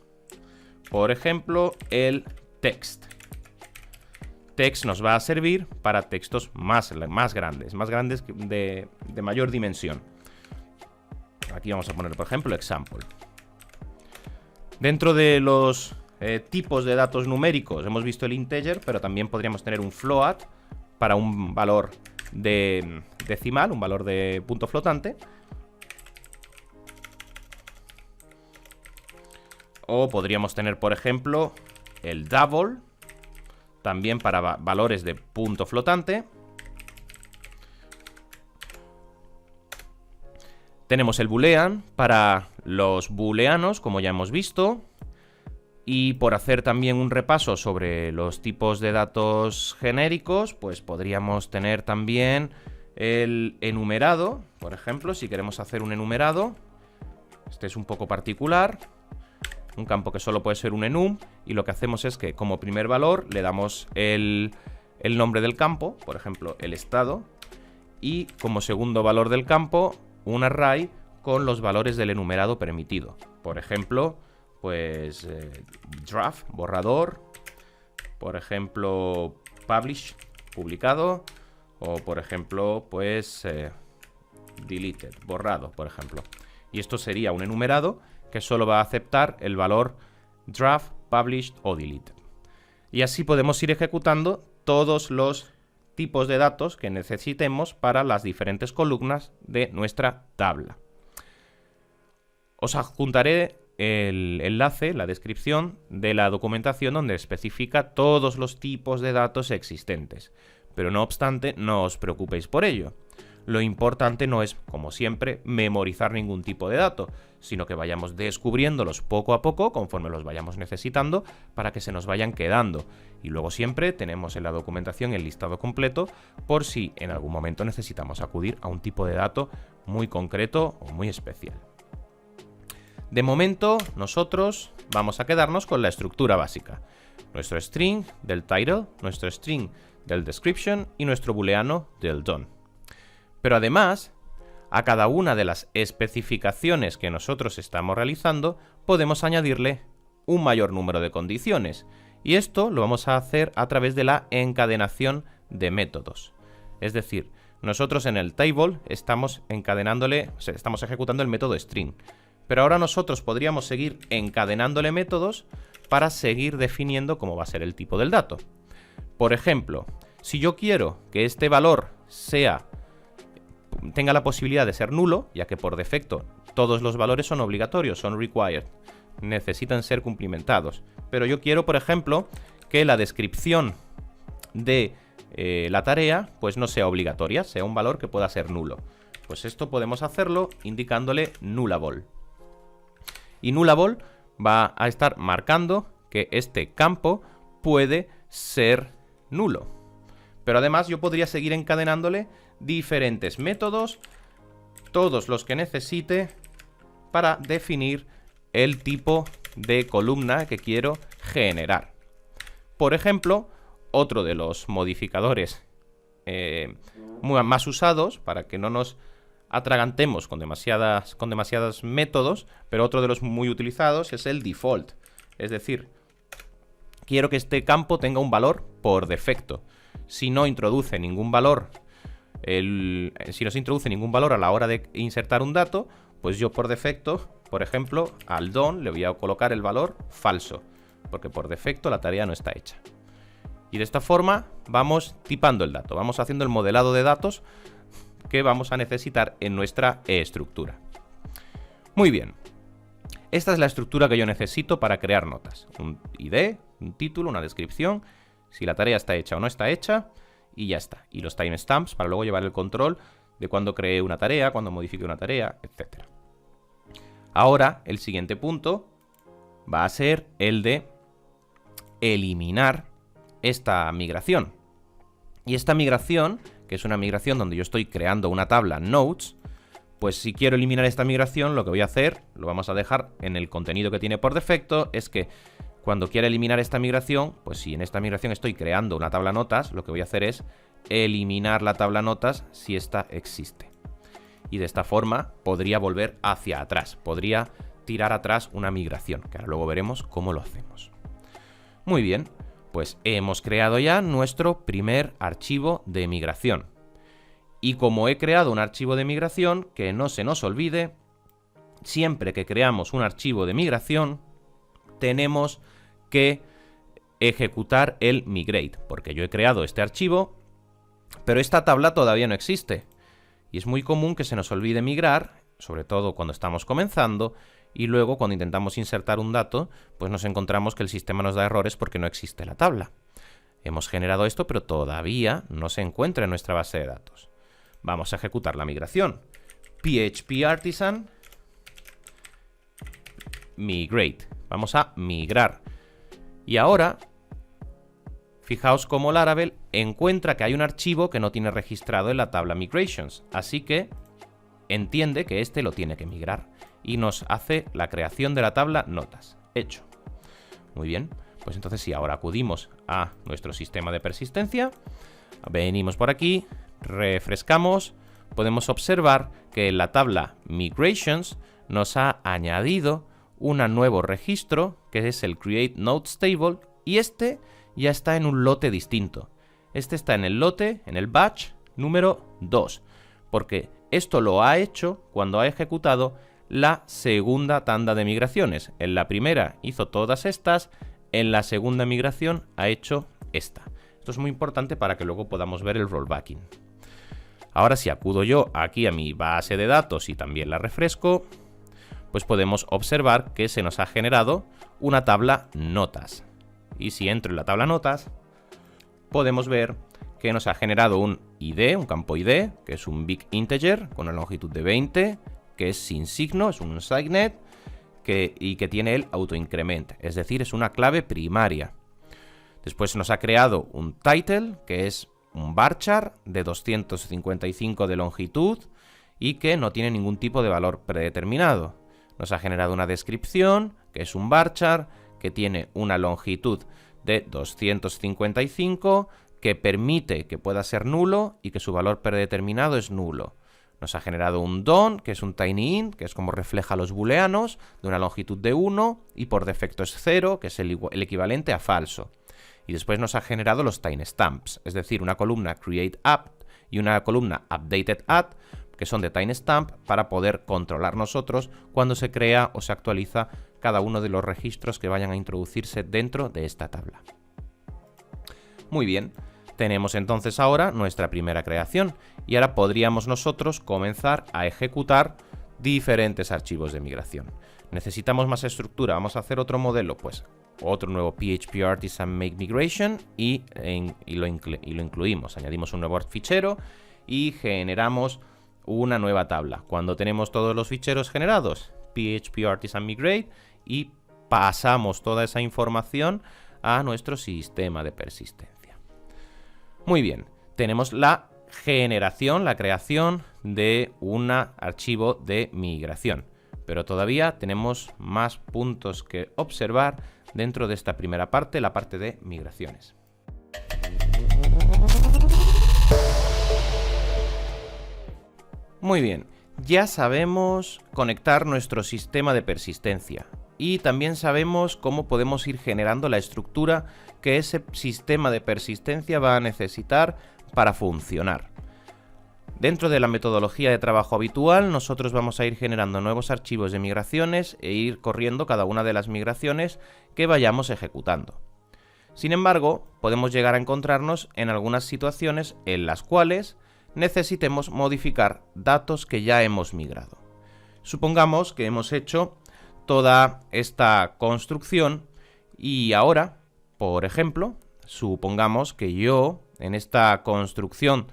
Speaker 1: por ejemplo, el text. Text nos va a servir para textos más grandes de mayor dimensión. Aquí vamos a poner, por ejemplo, example. Dentro de los tipos de datos numéricos hemos visto el integer, pero también podríamos tener un float para un valor de decimal, un valor de punto flotante. O podríamos tener, por ejemplo, el double, también para valores de punto flotante. Tenemos el boolean para los booleanos, como ya hemos visto. Y por hacer también un repaso sobre los tipos de datos genéricos, pues podríamos tener también el enumerado. Por ejemplo, si queremos hacer un enumerado, este es un poco particular. Un campo que solo puede ser un enum, y lo que hacemos es que como primer valor le damos el nombre del campo, por ejemplo el estado, y como segundo valor del campo un array con los valores del enumerado permitido. Por ejemplo, pues draft, borrador, por ejemplo publish, publicado, o por ejemplo pues deleted, borrado, por ejemplo. Y esto sería un enumerado que solo va a aceptar el valor draft, published o deleted. Y así podemos ir ejecutando todos los tipos de datos que necesitemos para las diferentes columnas de nuestra tabla. Os adjuntaré el enlace, la descripción de la documentación donde especifica todos los tipos de datos existentes. Pero no obstante, no os preocupéis por ello. Lo importante no es, como siempre, memorizar ningún tipo de dato, sino que vayamos descubriéndolos poco a poco conforme los vayamos necesitando para que se nos vayan quedando. Y luego siempre tenemos en la documentación el listado completo por si en algún momento necesitamos acudir a un tipo de dato muy concreto o muy especial. De momento, nosotros vamos a quedarnos con la estructura básica. Nuestro string del title, nuestro string del description y nuestro booleano del done. Pero además, a cada una de las especificaciones que nosotros estamos realizando, podemos añadirle un mayor número de condiciones. Y esto lo vamos a hacer a través de la encadenación de métodos. Es decir, nosotros en el table estamos ejecutando el método string. Pero ahora nosotros podríamos seguir encadenándole métodos para seguir definiendo cómo va a ser el tipo del dato. Por ejemplo, si yo quiero que este valor tenga la posibilidad de ser nulo, ya que por defecto todos los valores son obligatorios, son required, necesitan ser cumplimentados. Pero yo quiero, por ejemplo, que la descripción de la tarea pues no sea obligatoria, sea un valor que pueda ser nulo. Pues esto podemos hacerlo indicándole nullable. Y nullable va a estar marcando que este campo puede ser nulo. Pero además yo podría seguir encadenándole diferentes métodos, todos los que necesite, para definir el tipo de columna que quiero generar. Por ejemplo, otro de los modificadores más usados, para que no nos atragantemos con demasiados métodos, pero otro de los muy utilizados es el default. Es decir, quiero que este campo tenga un valor por defecto. Si no introduce ningún valor, si no se introduce ningún valor a la hora de insertar un dato, pues yo por defecto, por ejemplo, al don le voy a colocar el valor falso, porque por defecto la tarea no está hecha. Y de esta forma vamos tipando el dato, vamos haciendo el modelado de datos que vamos a necesitar en nuestra estructura. Muy bien, esta es la estructura que yo necesito para crear notas. Un ID, un título, una descripción, si la tarea está hecha o no está hecha, y ya está. Y los timestamps para luego llevar el control de cuando cree una tarea, cuando modifique una tarea, etc. Ahora, el siguiente punto va a ser el de eliminar esta migración. Y esta migración, que es una migración donde yo estoy creando una tabla notes, pues si quiero eliminar esta migración, lo que voy a hacer, lo vamos a dejar en el contenido que tiene por defecto, es que cuando quiera eliminar esta migración, pues si en esta migración estoy creando una tabla notas, lo que voy a hacer es eliminar la tabla notas si esta existe. Y de esta forma podría volver hacia atrás, podría tirar atrás una migración, que ahora luego veremos cómo lo hacemos. Muy bien, pues hemos creado ya nuestro primer archivo de migración. Y como he creado un archivo de migración, que no se nos olvide, siempre que creamos un archivo de migración, tenemos que ejecutar el migrate, porque yo he creado este archivo, pero esta tabla todavía no existe. Y es muy común que se nos olvide migrar, sobre todo cuando estamos comenzando, y luego cuando intentamos insertar un dato, pues nos encontramos que el sistema nos da errores porque no existe la tabla. Hemos generado esto, pero todavía no se encuentra en nuestra base de datos. Vamos a ejecutar la migración. PHP Artisan migrate. Vamos a migrar. Y ahora, fijaos cómo Laravel encuentra que hay un archivo que no tiene registrado en la tabla migrations. Así que entiende que este lo tiene que migrar. Y nos hace la creación de la tabla notas. Hecho. Muy bien. Pues entonces si ahora acudimos a nuestro sistema de persistencia, venimos por aquí, refrescamos, podemos observar que en la tabla migrations nos ha añadido un nuevo registro, que es el create notes table, y este ya está en un lote distinto. Este está en el lote, en el batch número 2, porque esto lo ha hecho cuando ha ejecutado la segunda tanda de migraciones. En la primera hizo todas estas, en la segunda migración ha hecho esta. Esto es muy importante para que luego podamos ver el rollbacking. Ahora si acudo yo aquí a mi base de datos y también la refresco, pues podemos observar que se nos ha generado una tabla notas. Y si entro en la tabla notas, podemos ver que nos ha generado un ID, un campo ID, que es un big integer con una longitud de 20, que es sin signo, es un signet, y que tiene el autoincrement, es decir, es una clave primaria. Después nos ha creado un title, que es un varchar de 255 de longitud y que no tiene ningún tipo de valor predeterminado. Nos ha generado una descripción, que es un varchar, que tiene una longitud de 255, que permite que pueda ser nulo y que su valor predeterminado es nulo. Nos ha generado un don, que es un tinyInt, que es como refleja los booleanos, de una longitud de 1 y por defecto es 0, que es el equivalente a falso. Y después nos ha generado los timestamps, es decir, una columna createApp y una columna updatedAdd, que son de timestamp, para poder controlar nosotros cuando se crea o se actualiza cada uno de los registros que vayan a introducirse dentro de esta tabla. Muy bien, tenemos entonces ahora nuestra primera creación y ahora podríamos nosotros comenzar a ejecutar diferentes archivos de migración. ¿Necesitamos más estructura? ¿Vamos a hacer otro modelo? Pues otro nuevo PHP Artisan Make Migration y lo incluimos. Añadimos un nuevo fichero y generamos una nueva tabla. Cuando tenemos todos los ficheros generados, PHP Artisan Migrate, y pasamos toda esa información a nuestro sistema de persistencia. Muy bien, tenemos la generación, la creación de un archivo de migración. Pero todavía tenemos más puntos que observar dentro de esta primera parte, la parte de migraciones. Muy bien, ya sabemos conectar nuestro sistema de persistencia y también sabemos cómo podemos ir generando la estructura que ese sistema de persistencia va a necesitar para funcionar. Dentro de la metodología de trabajo habitual, nosotros vamos a ir generando nuevos archivos de migraciones e ir corriendo cada una de las migraciones que vayamos ejecutando. Sin embargo, podemos llegar a encontrarnos en algunas situaciones en las cuales necesitemos modificar datos que ya hemos migrado. Supongamos que hemos hecho toda esta construcción y ahora, por ejemplo, supongamos que yo en esta construcción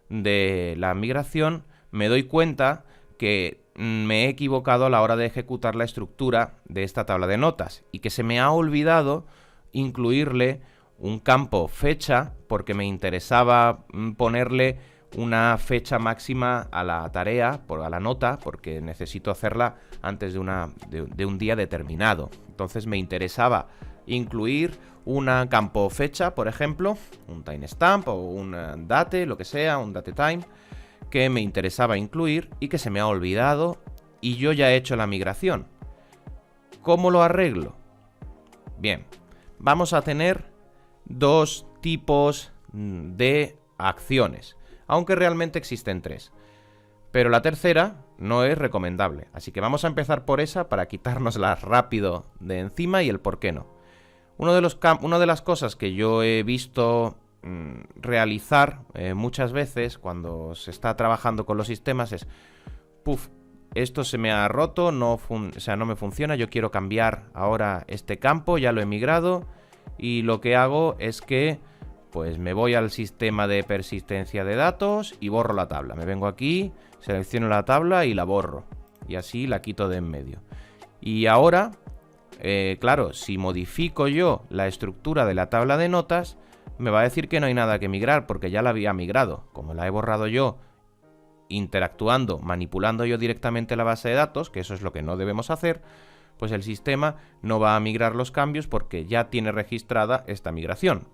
Speaker 1: de la migración me doy cuenta que me he equivocado a la hora de ejecutar la estructura de esta tabla de notas y que se me ha olvidado incluirle un campo fecha porque me interesaba ponerle una fecha máxima a la tarea, a la nota, porque necesito hacerla antes de un día determinado. Entonces me interesaba incluir un campo fecha, por ejemplo, un timestamp o un date, lo que sea, un datetime, que me interesaba incluir y que se me ha olvidado y yo ya he hecho la migración. ¿Cómo lo arreglo? Bien, vamos a tener dos tipos de acciones, aunque realmente existen tres. Pero la tercera no es recomendable, así que vamos a empezar por esa para quitárnosla rápido de encima y el por qué no. Una de las cosas que yo he visto realizar muchas veces cuando se está trabajando con los sistemas es: esto se me ha roto, no me funciona, yo quiero cambiar ahora este campo, ya lo he migrado, y lo que hago es que pues me voy al sistema de persistencia de datos y borro la tabla. Me vengo aquí, selecciono la tabla y la borro, y así la quito de en medio. Y ahora, claro, si modifico yo la estructura de la tabla de notas, me va a decir que no hay nada que migrar porque ya la había migrado. Como la he borrado yo interactuando, manipulando yo directamente la base de datos, que eso es lo que no debemos hacer, pues el sistema no va a migrar los cambios porque ya tiene registrada esta migración.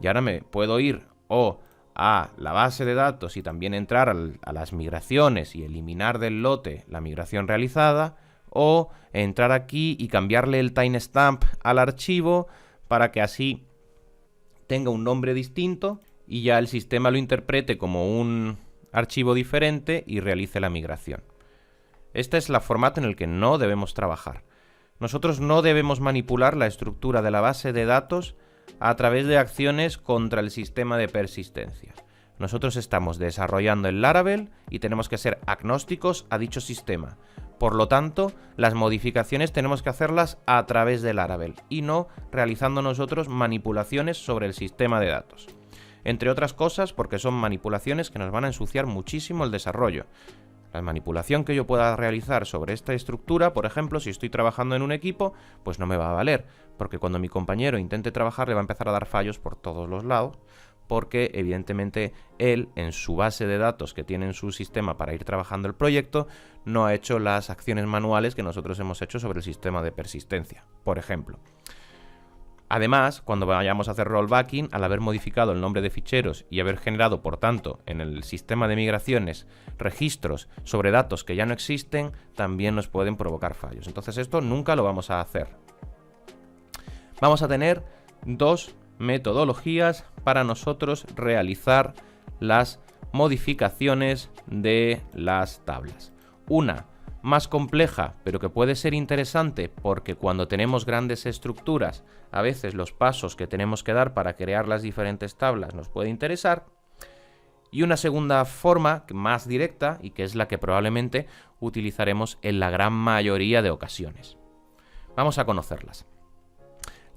Speaker 1: Y ahora me puedo ir o a la base de datos y también entrar a las migraciones y eliminar del lote la migración realizada, o entrar aquí y cambiarle el timestamp al archivo para que así tenga un nombre distinto y ya el sistema lo interprete como un archivo diferente y realice la migración. Este es el formato en el que no debemos trabajar. Nosotros no debemos manipular la estructura de la base de datos a través de acciones contra el sistema de persistencia. Nosotros estamos desarrollando el Laravel y tenemos que ser agnósticos a dicho sistema. Por lo tanto, las modificaciones tenemos que hacerlas a través del Laravel y no realizando nosotros manipulaciones sobre el sistema de datos. Entre otras cosas, porque son manipulaciones que nos van a ensuciar muchísimo el desarrollo. La manipulación que yo pueda realizar sobre esta estructura, por ejemplo, si estoy trabajando en un equipo, pues no me va a valer, porque cuando mi compañero intente trabajar le va a empezar a dar fallos por todos los lados, porque evidentemente él, en su base de datos que tiene en su sistema para ir trabajando el proyecto, no ha hecho las acciones manuales que nosotros hemos hecho sobre el sistema de persistencia, por ejemplo. Además, cuando vayamos a hacer rollbacking, al haber modificado el nombre de ficheros y haber generado, por tanto, en el sistema de migraciones registros sobre datos que ya no existen, también nos pueden provocar fallos. Entonces esto nunca lo vamos a hacer. Vamos a tener dos metodologías para nosotros realizar las modificaciones de las tablas. Una más compleja, pero que puede ser interesante porque cuando tenemos grandes estructuras, a veces los pasos que tenemos que dar para crear las diferentes tablas nos puede interesar. Y una segunda forma, más directa, y que es la que probablemente utilizaremos en la gran mayoría de ocasiones. Vamos a conocerlas.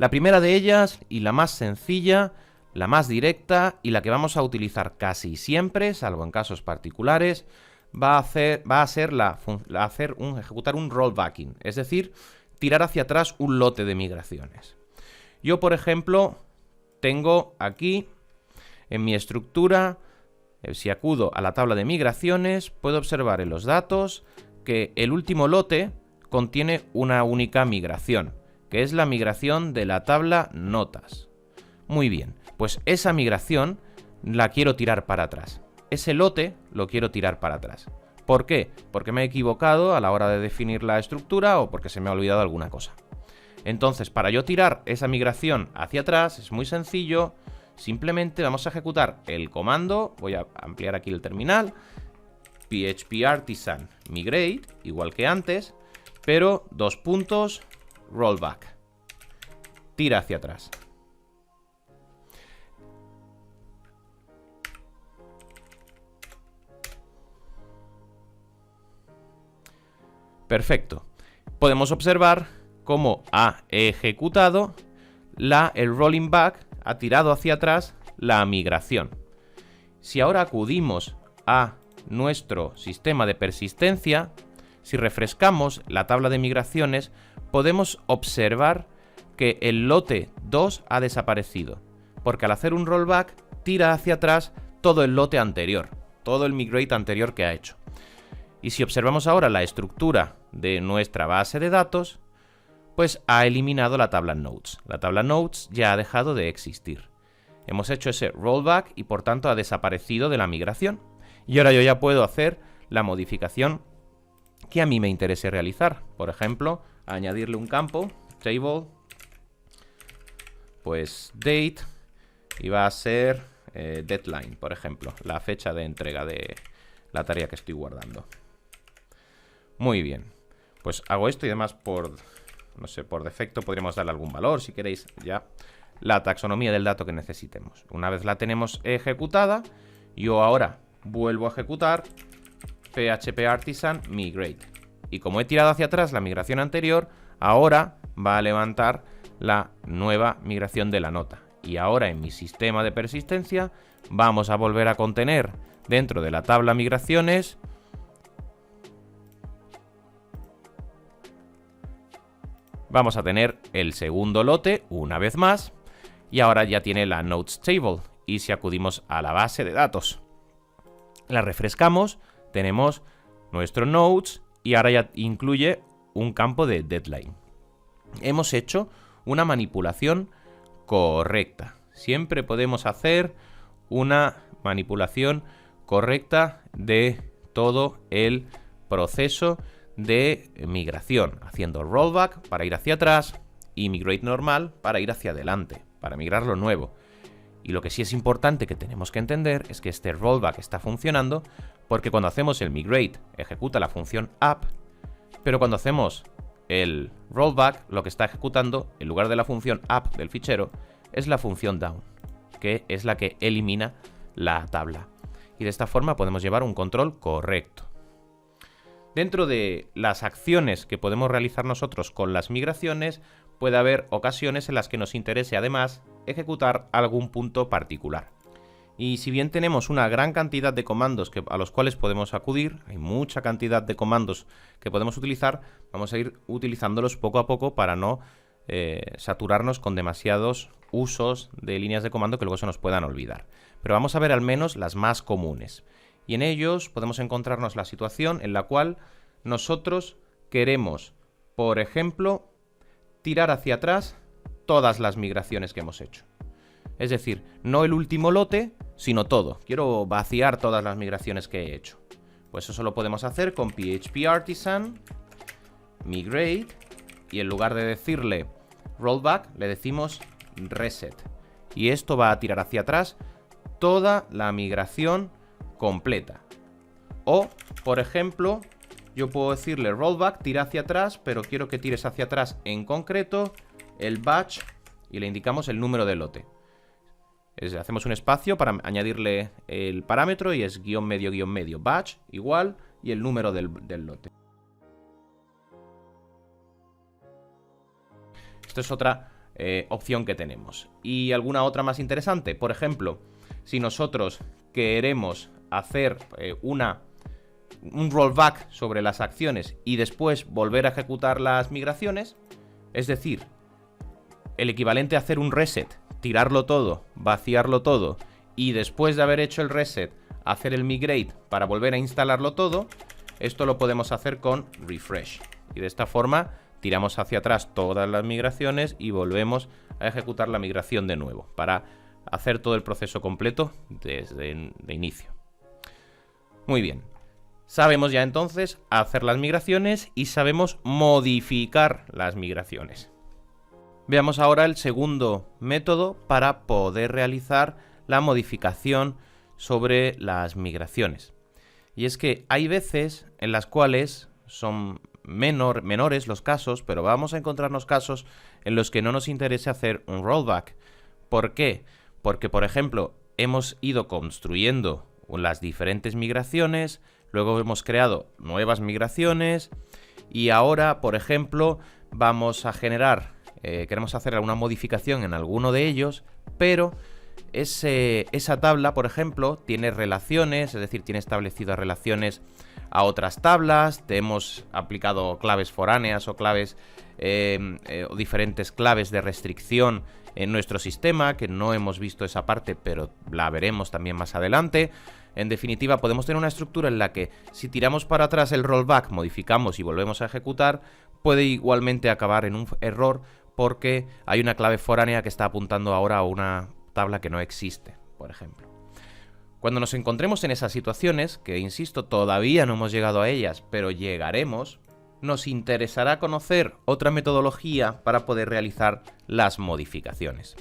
Speaker 1: La primera de ellas, y la más sencilla, la más directa y la que vamos a utilizar casi siempre, salvo en casos particulares, va a ser ejecutar un rollbacking, es decir, tirar hacia atrás un lote de migraciones. Yo, por ejemplo, tengo aquí en mi estructura, si acudo a la tabla de migraciones, puedo observar en los datos que el último lote contiene una única migración, que es la migración de la tabla notas. Muy bien, pues esa migración la quiero tirar para atrás. Ese lote lo quiero tirar para atrás. ¿Por qué? Porque me he equivocado a la hora de definir la estructura o porque se me ha olvidado alguna cosa. Entonces, para yo tirar esa migración hacia atrás, es muy sencillo. Simplemente vamos a ejecutar el comando, voy a ampliar aquí el terminal, PHP Artisan Migrate, igual que antes, pero rollback. Tira hacia atrás. Perfecto. Podemos observar cómo ha ejecutado el rolling back, ha tirado hacia atrás la migración. Si ahora acudimos a nuestro sistema de persistencia, si refrescamos la tabla de migraciones, podemos observar que el lote 2 ha desaparecido, porque al hacer un rollback tira hacia atrás todo el lote anterior, todo el migrate anterior que ha hecho. Y si observamos ahora la estructura de nuestra base de datos, pues ha eliminado la tabla notes. La tabla notes ya ha dejado de existir. Hemos hecho ese rollback y por tanto ha desaparecido de la migración. Y ahora yo ya puedo hacer la modificación que a mí me interese realizar. Por ejemplo, añadirle un campo, table, pues date, y va a ser deadline, por ejemplo, la fecha de entrega de la tarea que estoy guardando. Muy bien, pues hago esto y además no sé, por defecto podríamos darle algún valor, si queréis, ya la taxonomía del dato que necesitemos. Una vez la tenemos ejecutada, yo ahora vuelvo a ejecutar PHP Artisan Migrate. Y como he tirado hacia atrás la migración anterior, ahora va a levantar la nueva migración de la nota. Y ahora en mi sistema de persistencia vamos a volver a contener dentro de la tabla migraciones vamos a tener el segundo lote una vez más y ahora ya tiene la Notes Table. Y si acudimos a la base de datos, la refrescamos, tenemos nuestro Notes y ahora ya incluye un campo de deadline. Hemos hecho una manipulación correcta. Siempre podemos hacer una manipulación correcta de todo el proceso de migración, haciendo rollback para ir hacia atrás y migrate normal para ir hacia adelante, para migrar lo nuevo. Y lo que sí es importante que tenemos que entender es que este rollback está funcionando porque cuando hacemos el migrate ejecuta la función up, pero cuando hacemos el rollback lo que está ejecutando en lugar de la función up del fichero es la función down, que es la que elimina la tabla. Y de esta forma podemos llevar un control correcto. Dentro de las acciones que podemos realizar nosotros con las migraciones, puede haber ocasiones en las que nos interese además ejecutar algún punto particular. Y si bien tenemos una gran cantidad de comandos a los cuales podemos acudir, hay mucha cantidad de comandos que podemos utilizar, vamos a ir utilizándolos poco a poco para no saturarnos con demasiados usos de líneas de comando que luego se nos puedan olvidar. Pero vamos a ver al menos las más comunes. Y en ellos podemos encontrarnos la situación en la cual nosotros queremos, por ejemplo, tirar hacia atrás todas las migraciones que hemos hecho. Es decir, no el último lote, sino todo. Quiero vaciar todas las migraciones que he hecho. Pues eso lo podemos hacer con PHP Artisan Migrate y en lugar de decirle rollback, le decimos reset. Y esto va a tirar hacia atrás toda la migración completa. O, por ejemplo, yo puedo decirle rollback, tira hacia atrás, pero quiero que tires hacia atrás en concreto el batch y le indicamos el número del lote. Hacemos un espacio para añadirle el parámetro y es guión medio batch igual y el número del lote. Esto es otra opción que tenemos. Y alguna otra más interesante, por ejemplo, si nosotros queremos hacer un rollback sobre las acciones y después volver a ejecutar las migraciones, es decir, el equivalente a hacer un reset, tirarlo todo, vaciarlo todo y después de haber hecho el reset hacer el migrate para volver a instalarlo todo, esto lo podemos hacer con refresh. Y de esta forma tiramos hacia atrás todas las migraciones y volvemos a ejecutar la migración de nuevo para hacer todo el proceso completo desde el inicio. Muy bien. Sabemos ya entonces hacer las migraciones y sabemos modificar las migraciones. Veamos ahora el segundo método para poder realizar la modificación sobre las migraciones. Y es que hay veces en las cuales son menores los casos, pero vamos a encontrarnos casos en los que no nos interesa hacer un rollback. ¿Por qué? Porque, por ejemplo, hemos ido construyendo las diferentes migraciones, luego hemos creado nuevas migraciones y ahora, por ejemplo, vamos a generar, queremos hacer alguna modificación en alguno de ellos, pero esa tabla, por ejemplo, tiene relaciones, es decir, tiene establecidas relaciones a otras tablas, te hemos aplicado claves foráneas o claves o diferentes claves de restricción en nuestro sistema, que no hemos visto esa parte, pero la veremos también más adelante. En definitiva, podemos tener una estructura en la que si tiramos para atrás el rollback, modificamos y volvemos a ejecutar, puede igualmente acabar en un error porque hay una clave foránea que está apuntando ahora a una tabla que no existe, por ejemplo. Cuando nos encontremos en esas situaciones, que insisto, todavía no hemos llegado a ellas, pero llegaremos, nos interesará conocer otra metodología para poder realizar las modificaciones.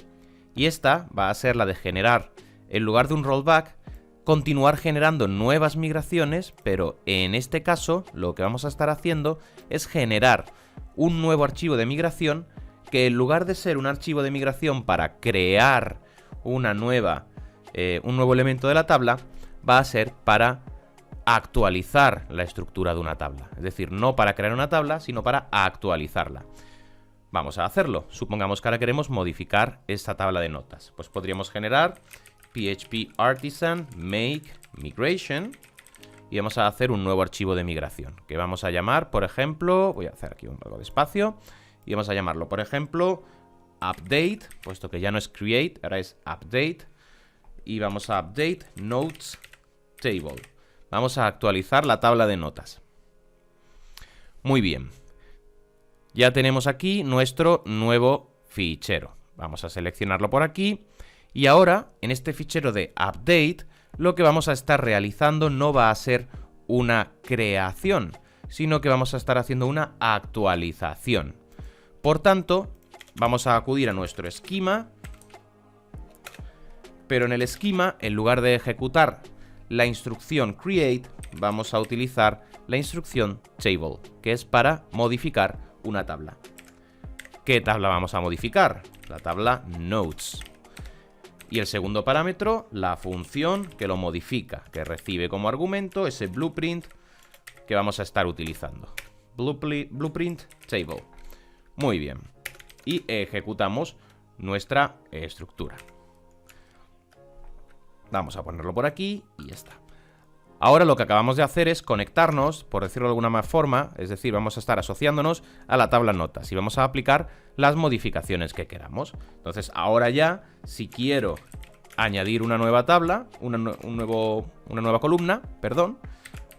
Speaker 1: Y esta va a ser la de generar, en lugar de un rollback, continuar generando nuevas migraciones, pero en este caso lo que vamos a estar haciendo es generar un nuevo archivo de migración que en lugar de ser un archivo de migración para crear un nuevo elemento de la tabla, va a ser para actualizar la estructura de una tabla. Es decir, no para crear una tabla, sino para actualizarla. Vamos a hacerlo. Supongamos que ahora queremos modificar esta tabla de notas. Pues podríamos generar PHP Artisan make migration y vamos a hacer un nuevo archivo de migración que vamos a llamar, por ejemplo, voy a hacer aquí un poco de espacio y vamos a llamarlo, por ejemplo, update, puesto que ya no es create, ahora es update, y vamos a update notes table. Vamos a actualizar la tabla de notas. Muy bien. Ya tenemos aquí nuestro nuevo fichero. Vamos a seleccionarlo por aquí. Y ahora, en este fichero de update, lo que vamos a estar realizando no va a ser una creación, sino que vamos a estar haciendo una actualización. Por tanto, vamos a acudir a nuestro esquema, pero en el esquema, en lugar de ejecutar la instrucción create, vamos a utilizar la instrucción table, que es para modificar una tabla. ¿Qué tabla vamos a modificar? La tabla notes. Y el segundo parámetro, la función que lo modifica, que recibe como argumento ese blueprint que vamos a estar utilizando. Blueprint table. Muy bien. Y ejecutamos nuestra estructura. Vamos a ponerlo por aquí y ya está. Ahora lo que acabamos de hacer es conectarnos, por decirlo de alguna forma, es decir, vamos a estar asociándonos a la tabla notas y vamos a aplicar las modificaciones que queramos. Entonces, ahora ya, si quiero añadir una nueva tabla, una nueva columna, perdón,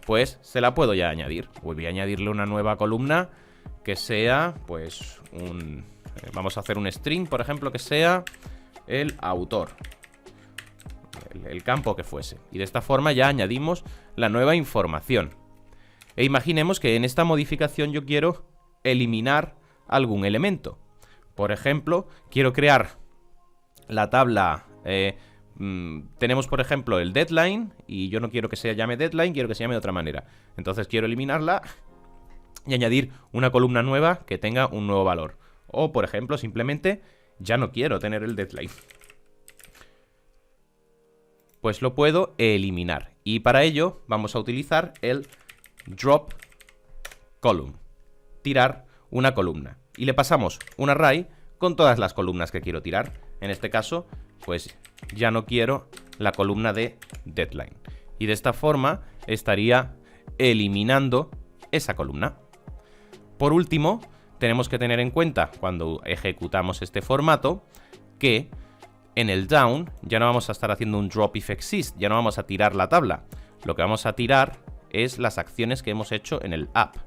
Speaker 1: pues se la puedo ya añadir. Voy a añadirle una nueva columna que sea, pues, vamos a hacer un string, por ejemplo, que sea el autor. El campo que fuese. Y de esta forma ya añadimos la nueva información. E imaginemos que en esta modificación yo quiero eliminar algún elemento. Por ejemplo, quiero crear la tabla... tenemos, por ejemplo, el deadline y yo no quiero que se llame deadline, quiero que se llame de otra manera. Entonces quiero eliminarla y añadir una columna nueva que tenga un nuevo valor. O, por ejemplo, simplemente ya no quiero tener el deadline. Pues lo puedo eliminar. Y para ello vamos a utilizar el drop column. Tirar una columna. Y le pasamos un array con todas las columnas que quiero tirar. En este caso, pues ya no quiero la columna de deadline. Y de esta forma estaría eliminando esa columna. Por último, tenemos que tener en cuenta cuando ejecutamos este formato que en el down ya no vamos a estar haciendo un drop if exist, ya no vamos a tirar la tabla. Lo que vamos a tirar es las acciones que hemos hecho en el up.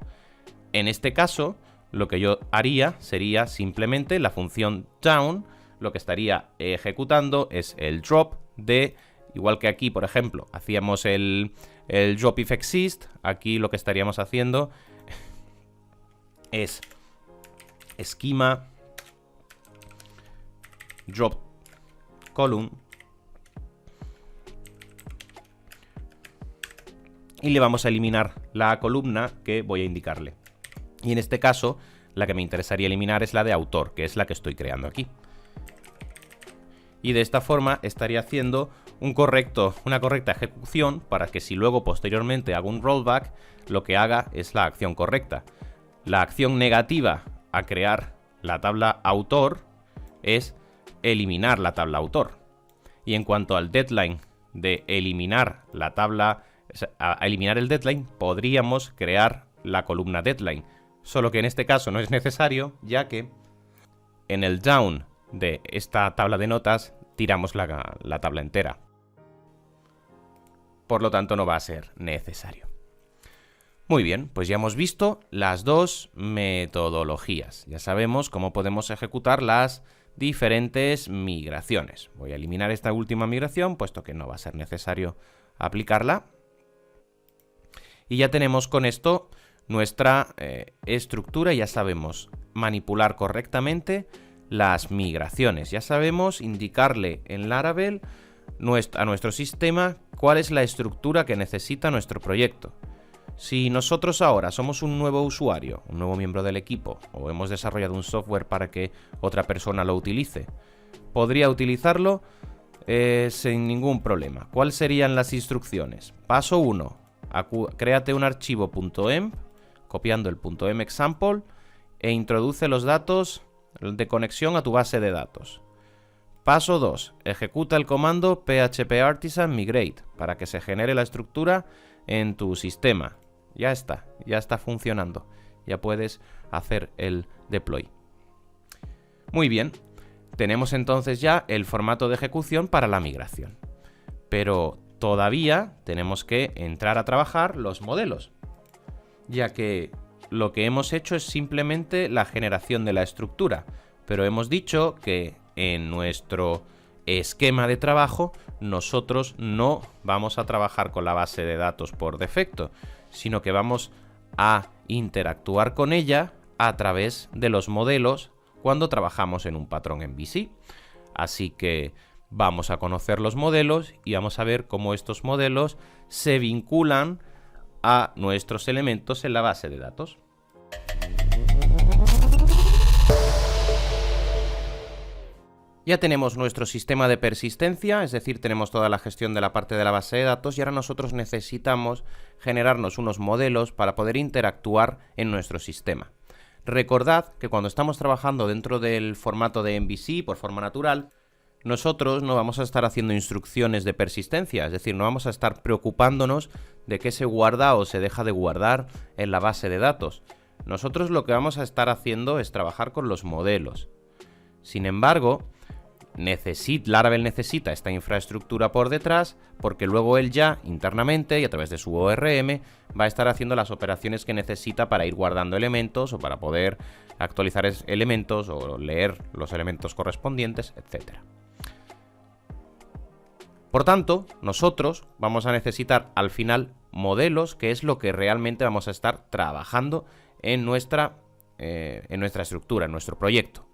Speaker 1: En este caso, lo que yo haría sería simplemente la función down, lo que estaría ejecutando es el drop de, igual que aquí, por ejemplo, hacíamos el drop if exist, aquí lo que estaríamos haciendo es esquema drop column y le vamos a eliminar la columna que voy a indicarle. Y en este caso, la que me interesaría eliminar es la de autor, que es la que estoy creando aquí. Y de esta forma estaría haciendo una correcta ejecución para que si luego posteriormente hago un rollback, lo que haga es la acción correcta. La acción negativa a crear la tabla autor es eliminar la tabla autor. Y en cuanto al deadline de eliminar la tabla, a eliminar el deadline, podríamos crear la columna deadline. Solo que en este caso no es necesario, ya que en el down de esta tabla de notas tiramos la tabla entera. Por lo tanto, no va a ser necesario. Muy bien, pues ya hemos visto las dos metodologías. Ya sabemos cómo podemos ejecutar las diferentes migraciones. Voy a eliminar esta última migración, puesto que no va a ser necesario aplicarla. Y ya tenemos con esto nuestra estructura, ya sabemos manipular correctamente las migraciones. Ya sabemos indicarle en Laravel a nuestro sistema cuál es la estructura que necesita nuestro proyecto. Si nosotros ahora somos un nuevo usuario, un nuevo miembro del equipo, o hemos desarrollado un software para que otra persona lo utilice, podría utilizarlo sin ningún problema. ¿Cuáles serían las instrucciones? Paso 1. Créate un archivo .env, copiando el .env example, e introduce los datos de conexión a tu base de datos. Paso 2. Ejecuta el comando phpartisan migrate para que se genere la estructura en tu sistema. Ya está funcionando. Ya puedes hacer el deploy. Muy bien. Tenemos entonces ya el formato de ejecución para la migración. Pero todavía tenemos que entrar a trabajar los modelos, ya que lo que hemos hecho es simplemente la generación de la estructura, pero hemos dicho que en nuestro esquema de trabajo nosotros no vamos a trabajar con la base de datos por defecto, sino que vamos a interactuar con ella a través de los modelos cuando trabajamos en un patrón MVC. Así que vamos a conocer los modelos y vamos a ver cómo estos modelos se vinculan a nuestros elementos en la base de datos. Ya tenemos nuestro sistema de persistencia, es decir, tenemos toda la gestión de la parte de la base de datos y ahora nosotros necesitamos generarnos unos modelos para poder interactuar en nuestro sistema. Recordad que cuando estamos trabajando dentro del formato de MVC por forma natural, nosotros no vamos a estar haciendo instrucciones de persistencia, es decir, no vamos a estar preocupándonos de qué se guarda o se deja de guardar en la base de datos. Nosotros lo que vamos a estar haciendo es trabajar con los modelos. Sin embargo, Laravel necesita esta infraestructura por detrás porque luego él ya internamente y a través de su ORM va a estar haciendo las operaciones que necesita para ir guardando elementos o para poder actualizar elementos o leer los elementos correspondientes, etc. Por tanto, nosotros vamos a necesitar al final modelos, que es lo que realmente vamos a estar trabajando en nuestra estructura, en nuestro proyecto.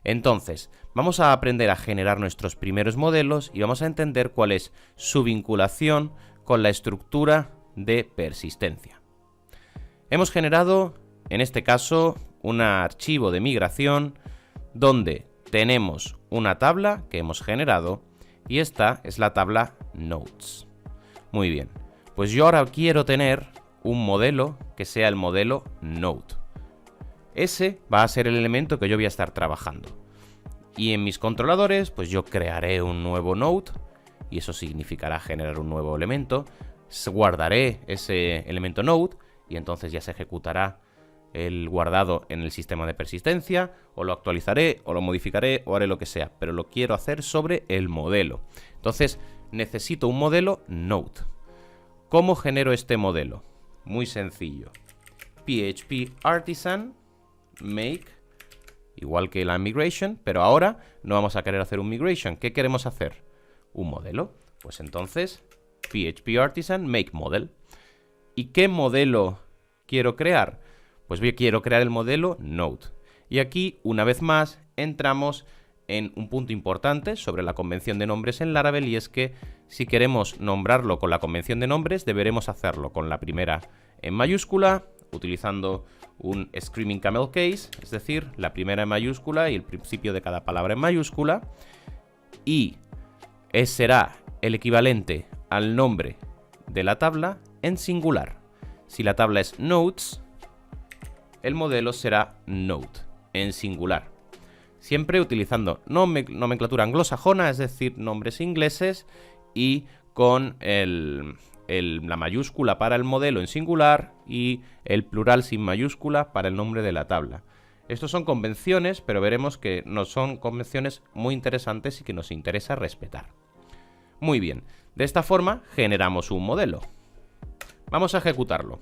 Speaker 1: Entonces, vamos a aprender a generar nuestros primeros modelos y vamos a entender cuál es su vinculación con la estructura de persistencia. Hemos generado, en este caso, un archivo de migración donde tenemos una tabla que hemos generado y esta es la tabla Notes. Muy bien, pues yo ahora quiero tener un modelo que sea el modelo Node. Ese va a ser el elemento que yo voy a estar trabajando. Y en mis controladores, pues yo crearé un nuevo node, y eso significará generar un nuevo elemento. Guardaré ese elemento node, y entonces ya se ejecutará el guardado en el sistema de persistencia, o lo actualizaré, o lo modificaré, o haré lo que sea, pero lo quiero hacer sobre el modelo. Entonces necesito un modelo node. ¿Cómo genero este modelo? Muy sencillo. PHP artisan make, igual que la migration, pero ahora no vamos a querer hacer un migration. ¿Qué queremos hacer? Un modelo. Pues entonces, PHP artisan make model. ¿Y qué modelo quiero crear? Pues bien, quiero crear el modelo node. Y aquí, una vez más, entramos en un punto importante sobre la convención de nombres en Laravel, y es que si queremos nombrarlo con la convención de nombres, deberemos hacerlo con la primera en mayúscula, utilizando un Screaming Camel Case, es decir, la primera en mayúscula y el principio de cada palabra en mayúscula, y será el equivalente al nombre de la tabla en singular. Si la tabla es nodes, el modelo será node en singular. Siempre utilizando nomenclatura anglosajona, es decir, nombres ingleses, y con la mayúscula para el modelo en singular y el plural sin mayúscula para el nombre de la tabla. Estos son convenciones, pero veremos que no son convenciones muy interesantes y que nos interesa respetar. Muy bien, de esta forma generamos un modelo. Vamos a ejecutarlo.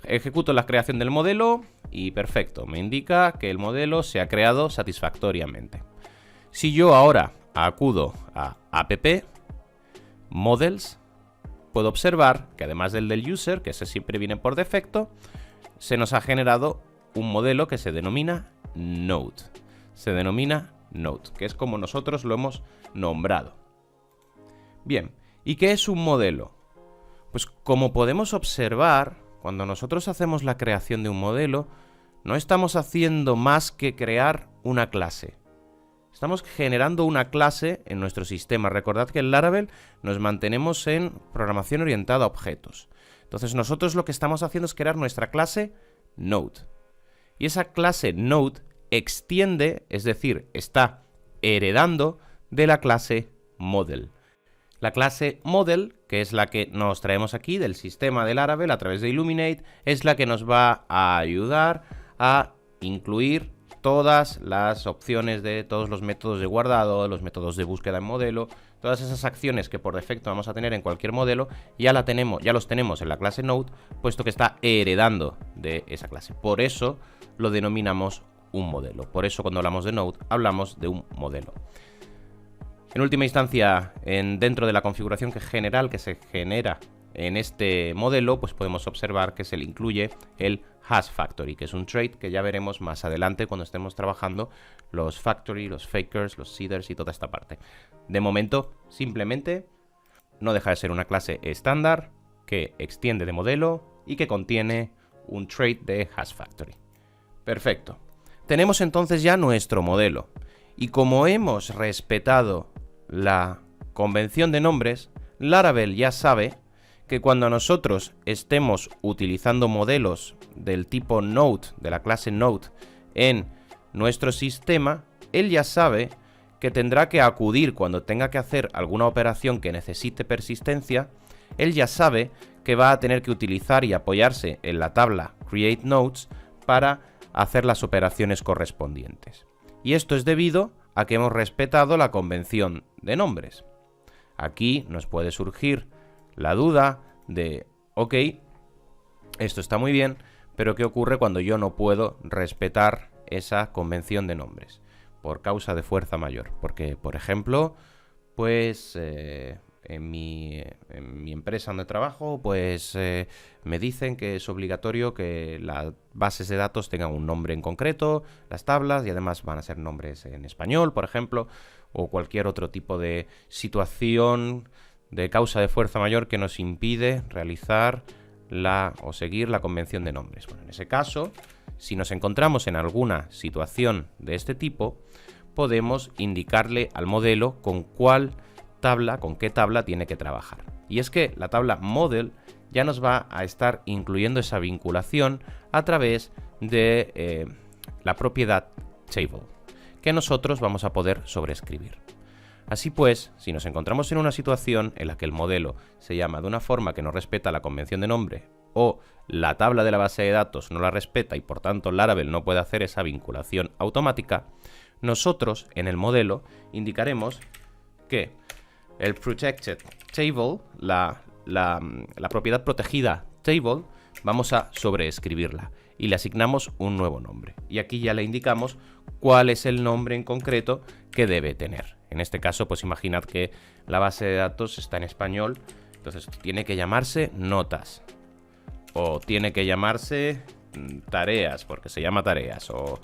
Speaker 1: Ejecuto la creación del modelo y perfecto, me indica que el modelo se ha creado satisfactoriamente. Si yo ahora acudo a app models, puedo observar que además del user, que ese siempre viene por defecto, se nos ha generado un modelo que se denomina node. Se denomina node, que es como nosotros lo hemos nombrado. Bien, ¿y qué es un modelo? Pues como podemos observar, cuando nosotros hacemos la creación de un modelo, no estamos haciendo más que crear una clase. Estamos generando una clase en nuestro sistema. Recordad que en Laravel nos mantenemos en programación orientada a objetos. Entonces nosotros lo que estamos haciendo es crear nuestra clase Node. Y esa clase Node extiende, es decir, está heredando de la clase Model. La clase Model, que es la que nos traemos aquí del sistema de Laravel a través de Illuminate, es la que nos va a ayudar a incluir todas las opciones de todos los métodos de guardado, los métodos de búsqueda en modelo, todas esas acciones que por defecto vamos a tener en cualquier modelo, ya los tenemos en la clase Node, puesto que está heredando de esa clase. Por eso lo denominamos un modelo. Por eso cuando hablamos de Node, hablamos de un modelo. En última instancia, dentro de la configuración general que se genera en este modelo, pues podemos observar que se le incluye el Hash Factory, que es un trait que ya veremos más adelante cuando estemos trabajando los Factory, los Fakers, los Seeders y toda esta parte. De momento, simplemente no deja de ser una clase estándar que extiende de modelo y que contiene un trait de Hash Factory. Perfecto. Tenemos entonces ya nuestro modelo. Y como hemos respetado la convención de nombres, Laravel ya sabe que cuando nosotros estemos utilizando modelos del tipo Node, de la clase Node, en nuestro sistema, él ya sabe que tendrá que acudir cuando tenga que hacer alguna operación que necesite persistencia. Él ya sabe que va a tener que utilizar y apoyarse en la tabla Create Nodes para hacer las operaciones correspondientes. Y esto es debido a que hemos respetado la convención de nombres. Aquí nos puede surgir la duda de, ok, esto está muy bien, pero ¿qué ocurre cuando yo no puedo respetar esa convención de nombres? Por causa de fuerza mayor. Porque, por ejemplo, pues en mi empresa donde trabajo, pues me dicen que es obligatorio que las bases de datos tengan un nombre en concreto, las tablas, y además van a ser nombres en español, por ejemplo, o cualquier otro tipo de situación de causa de fuerza mayor que nos impide realizar o seguir la convención de nombres. Bueno, en ese caso, si nos encontramos en alguna situación de este tipo, podemos indicarle al modelo con qué tabla tiene que trabajar. Y es que la tabla Model ya nos va a estar incluyendo esa vinculación a través de la propiedad Table, que nosotros vamos a poder sobreescribir. Así pues, si nos encontramos en una situación en la que el modelo se llama de una forma que no respeta la convención de nombre o la tabla de la base de datos no la respeta y por tanto Laravel no puede hacer esa vinculación automática, nosotros en el modelo indicaremos que el protected table, la propiedad protegida table, vamos a sobreescribirla y le asignamos un nuevo nombre. Y aquí ya le indicamos cuál es el nombre en concreto que debe tener. En este caso, pues imaginad que la base de datos está en español, entonces tiene que llamarse notas, o tiene que llamarse tareas, porque se llama tareas, o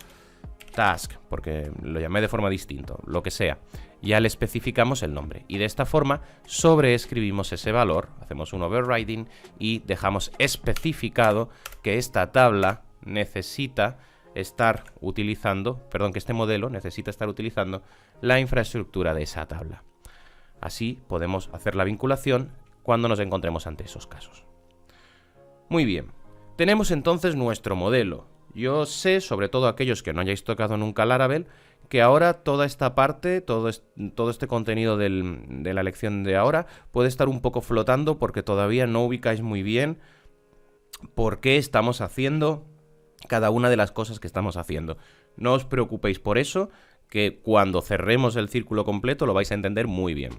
Speaker 1: task, porque lo llamé de forma distinta, lo que sea. Ya le especificamos el nombre y de esta forma sobreescribimos ese valor, hacemos un overriding y dejamos especificado que esta tabla necesita estar utilizando, que este modelo necesita estar utilizando la infraestructura de esa tabla. Así podemos hacer la vinculación cuando nos encontremos ante esos casos. Muy bien, tenemos entonces nuestro modelo. Yo sé, sobre todo aquellos que no hayáis tocado nunca Laravel, que ahora toda esta parte, todo este contenido de la lección de ahora puede estar un poco flotando porque todavía no ubicáis muy bien por qué estamos haciendo cada una de las cosas que estamos haciendo. No os preocupéis por eso, que cuando cerremos el círculo completo lo vais a entender muy bien.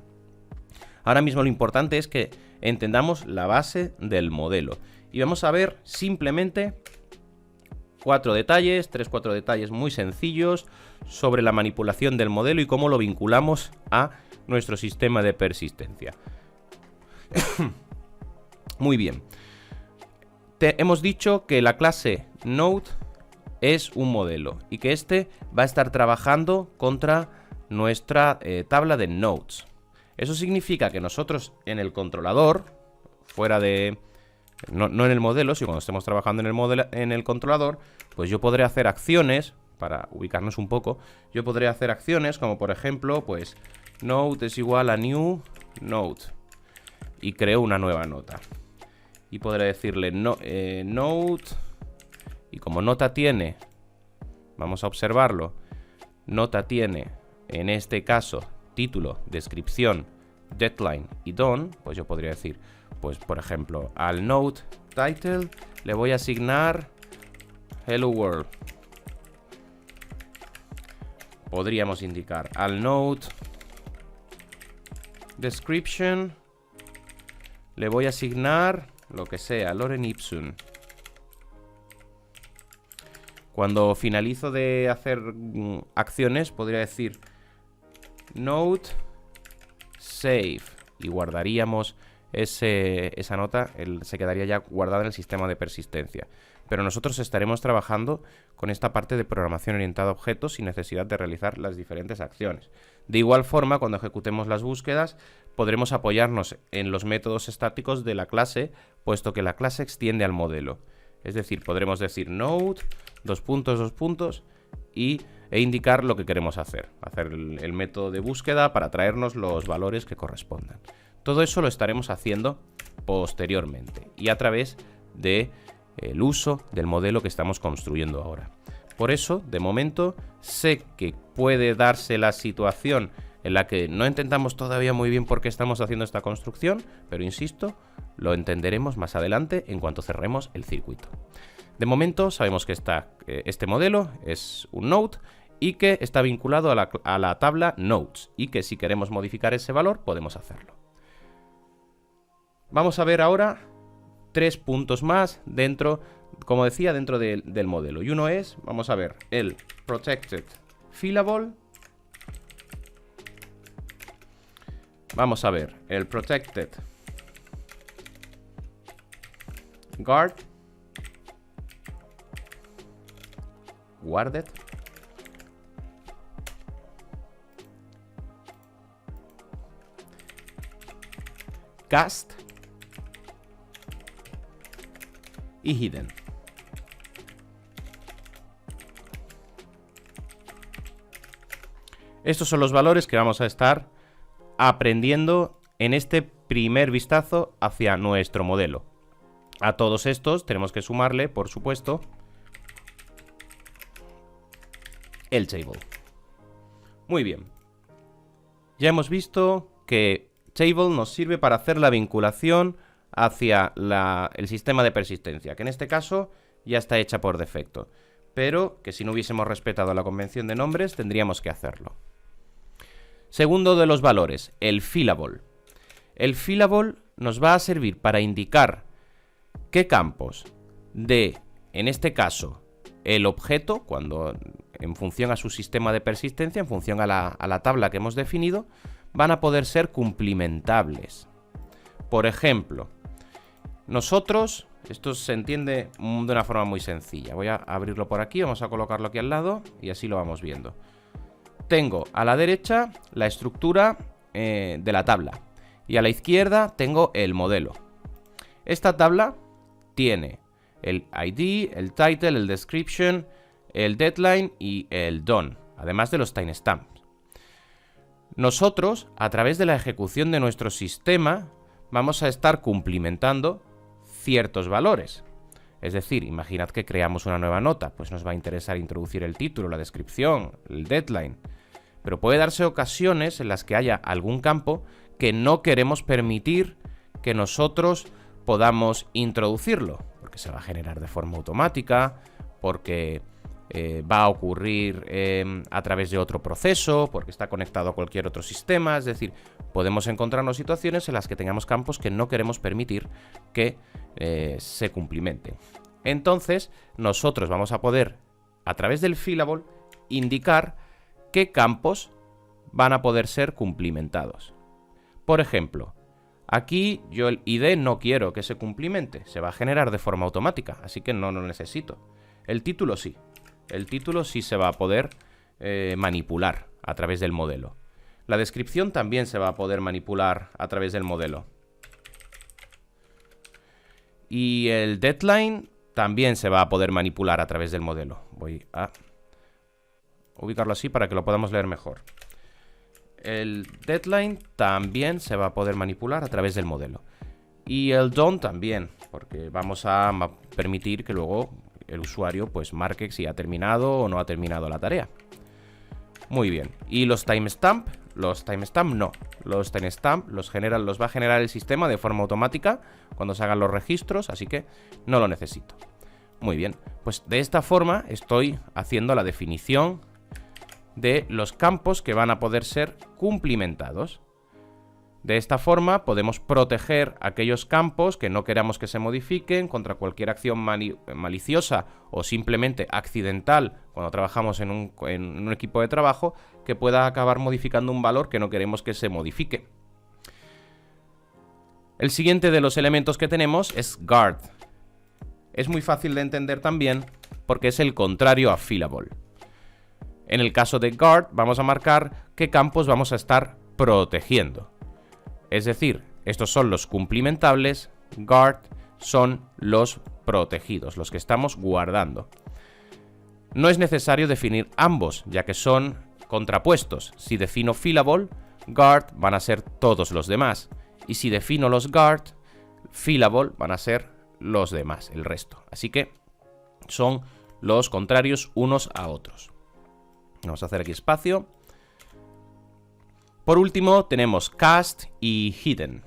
Speaker 1: Ahora mismo lo importante es que entendamos la base del modelo. Y vamos a ver simplemente 4 detalles, 3-4 detalles muy sencillos sobre la manipulación del modelo y cómo lo vinculamos a nuestro sistema de persistencia. Muy bien. Hemos dicho que la clase Node es un modelo y que este va a estar trabajando contra nuestra tabla de nodes. Eso significa que nosotros en el controlador, fuera de... No en el modelo, sino cuando estemos trabajando en el controlador, pues yo podré hacer acciones, para ubicarnos un poco, yo podré hacer acciones como por ejemplo, pues node es igual a new node y creo una nueva nota. Y podré decirle node, y como nota tiene, vamos a observarlo, nota tiene, en este caso, título, descripción, deadline y done, pues yo podría decir, pues por ejemplo, al node title le voy a asignar hello world. Podríamos indicar al node description le voy a asignar lo que sea, lorem ipsum. Cuando finalizo de hacer acciones podría decir node save y guardaríamos esa nota, se quedaría ya guardada en el sistema de persistencia. Pero nosotros estaremos trabajando con esta parte de programación orientada a objetos sin necesidad de realizar las diferentes acciones. De igual forma, cuando ejecutemos las búsquedas, podremos apoyarnos en los métodos estáticos de la clase, puesto que la clase extiende al modelo. Es decir, podremos decir node, e indicar lo que queremos hacer el método de búsqueda para traernos los valores que correspondan. Todo eso lo estaremos haciendo posteriormente y a través del uso del modelo que estamos construyendo ahora. Por eso, de momento, sé que puede darse la situación en la que no entendamos todavía muy bien por qué estamos haciendo esta construcción, pero insisto, lo entenderemos más adelante en cuanto cerremos el circuito. De momento sabemos que este modelo es un node y que está vinculado a la tabla nodes y que si queremos modificar ese valor podemos hacerlo. Vamos a ver ahora 3 puntos más dentro, como decía, dentro del modelo. Y uno es, vamos a ver, el protected fillable. Vamos a ver el protected guard. Guarded. Cast. Y hidden. Estos son los valores que vamos a estar aprendiendo en este primer vistazo hacia nuestro modelo. A todos estos tenemos que sumarle, por supuesto, el table. Muy bien. Ya hemos visto que Table nos sirve para hacer la vinculación hacia el sistema de persistencia, que en este caso ya está hecha por defecto, pero que si no hubiésemos respetado la convención de nombres tendríamos que hacerlo. Segundo de los valores, el fillable. El fillable nos va a servir para indicar qué campos de, en este caso, el objeto, cuando en función a su sistema de persistencia, en función a la tabla que hemos definido, van a poder ser cumplimentables. Por ejemplo, nosotros, esto se entiende de una forma muy sencilla. Voy a abrirlo por aquí, vamos a colocarlo aquí al lado y así lo vamos viendo. Tengo a la derecha la estructura de la tabla y a la izquierda tengo el modelo. Esta tabla tiene el ID, el title, el description, el deadline y el done, además de los timestamps. Nosotros, a través de la ejecución de nuestro sistema, vamos a estar cumplimentando ciertos valores. Es decir, imaginad que creamos una nueva nota, pues nos va a interesar introducir el título, la descripción, el deadline. Pero puede darse ocasiones en las que haya algún campo que no queremos permitir que nosotros podamos introducirlo, porque se va a generar de forma automática, porque va a ocurrir a través de otro proceso, porque está conectado a cualquier otro sistema. Es decir, podemos encontrarnos situaciones en las que tengamos campos que no queremos permitir que se cumplimenten. Entonces, nosotros vamos a poder, a través del fillable, indicar qué campos van a poder ser cumplimentados. Por ejemplo, aquí yo el ID no quiero que se cumplimente, se va a generar de forma automática, así que no lo necesito. El título sí. El título sí se va a poder manipular a través del modelo. La descripción también se va a poder manipular a través del modelo. Y el deadline también se va a poder manipular a través del modelo. Voy a ubicarlo así para que lo podamos leer mejor. El deadline también se va a poder manipular a través del modelo. Y el done también, porque vamos a permitir que luego el usuario pues marque si ha terminado o no ha terminado la tarea. Muy bien. ¿Y los timestamp? Los timestamp no. Los timestamp los va a generar el sistema de forma automática cuando se hagan los registros, así que no lo necesito. Muy bien. Pues de esta forma estoy haciendo la definición de los campos que van a poder ser cumplimentados. De esta forma podemos proteger aquellos campos que no queramos que se modifiquen contra cualquier acción maliciosa o simplemente accidental cuando trabajamos en un equipo de trabajo que pueda acabar modificando un valor que no queremos que se modifique. El siguiente de los elementos que tenemos es guard. Es muy fácil de entender también porque es el contrario a fillable. En el caso de guard vamos a marcar qué campos vamos a estar protegiendo. Es decir, estos son los cumplimentables, guard son los protegidos, los que estamos guardando. No es necesario definir ambos, ya que son contrapuestos. Si defino fillable, guard van a ser todos los demás. Y si defino los guard, fillable van a ser los demás, el resto. Así que son los contrarios unos a otros. Vamos a hacer aquí espacio. Por último tenemos cast y hidden.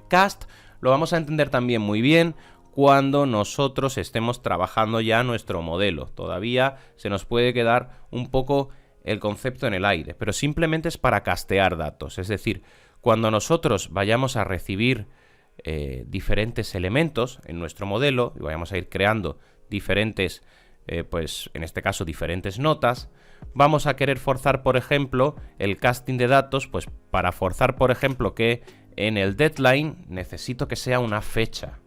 Speaker 1: Cast lo vamos a entender también muy bien cuando nosotros estemos trabajando ya nuestro modelo. Todavía se nos puede quedar un poco el concepto en el aire, pero simplemente es para castear datos. Es decir, cuando nosotros vayamos a recibir diferentes elementos en nuestro modelo y vayamos a ir creando diferentes, pues en este caso diferentes notas, vamos a querer forzar, por ejemplo, el casting de datos, pues para forzar, por ejemplo, que en el deadline necesito que sea una fecha.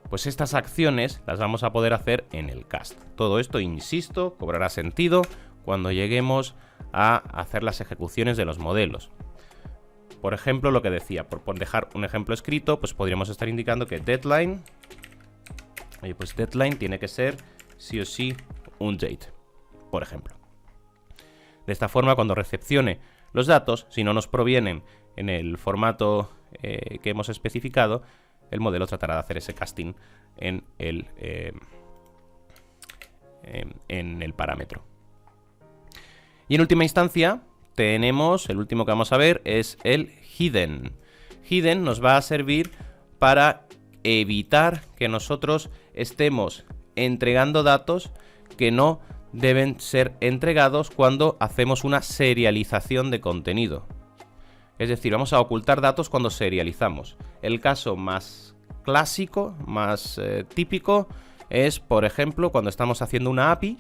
Speaker 1: Pues estas acciones las vamos a poder hacer en el cast. Todo esto, insisto, cobrará sentido cuando lleguemos a hacer las ejecuciones de los modelos. Por ejemplo, lo que decía, por dejar un ejemplo escrito, pues podríamos estar indicando que deadline, oye, pues deadline tiene que ser sí o sí un date, por ejemplo. De esta forma, cuando recepcione los datos, si no nos provienen en el formato que hemos especificado, el modelo tratará de hacer ese casting en el parámetro. Y en última instancia tenemos, el último que vamos a ver es el hidden. Hidden nos va a servir para evitar que nosotros estemos entregando datos que no deben ser entregados cuando hacemos una serialización de contenido. Es decir, vamos a ocultar datos cuando serializamos. El caso más clásico, más típico, es, por ejemplo, cuando estamos haciendo una API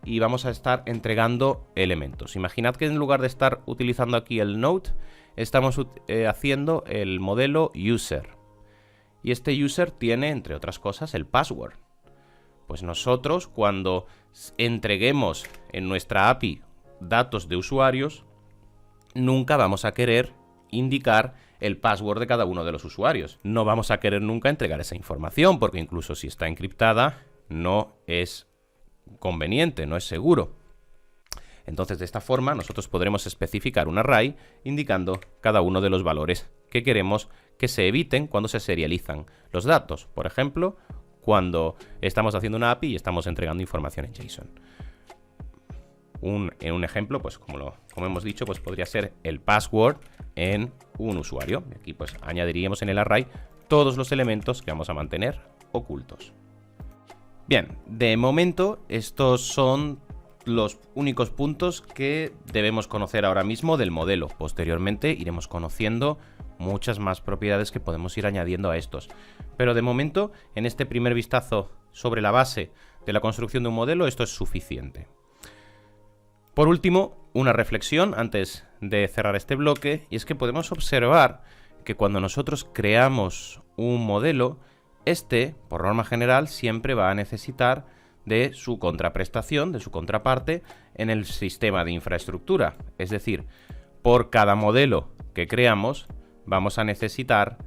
Speaker 1: y vamos a estar entregando elementos. Imaginad que en lugar de estar utilizando aquí el node, estamos haciendo el modelo user. Y este user tiene, entre otras cosas, el password. Pues nosotros, cuando entreguemos en nuestra API datos de usuarios, nunca vamos a querer indicar el password de cada uno de los usuarios. No vamos a querer nunca entregar esa información, porque incluso si está encriptada, no es conveniente, no es seguro. Entonces, de esta forma, nosotros podremos especificar un array indicando cada uno de los valores que queremos que se eviten cuando se serializan los datos. Por ejemplo, cuando estamos haciendo una API y estamos entregando información en JSON. En un ejemplo, pues como hemos dicho, pues podría ser el password en un usuario. Y aquí pues añadiríamos en el array todos los elementos que vamos a mantener ocultos. Bien, de momento estos son los únicos puntos que debemos conocer ahora mismo del modelo. Posteriormente iremos conociendo muchas más propiedades que podemos ir añadiendo a estos. Pero de momento, en este primer vistazo sobre la base de la construcción de un modelo, esto es suficiente. Por último, una reflexión antes de cerrar este bloque, y es que podemos observar que cuando nosotros creamos un modelo, por norma general, siempre va a necesitar de su contraprestación, de su contraparte, en el sistema de infraestructura. Es decir, por cada modelo que creamos, vamos a necesitar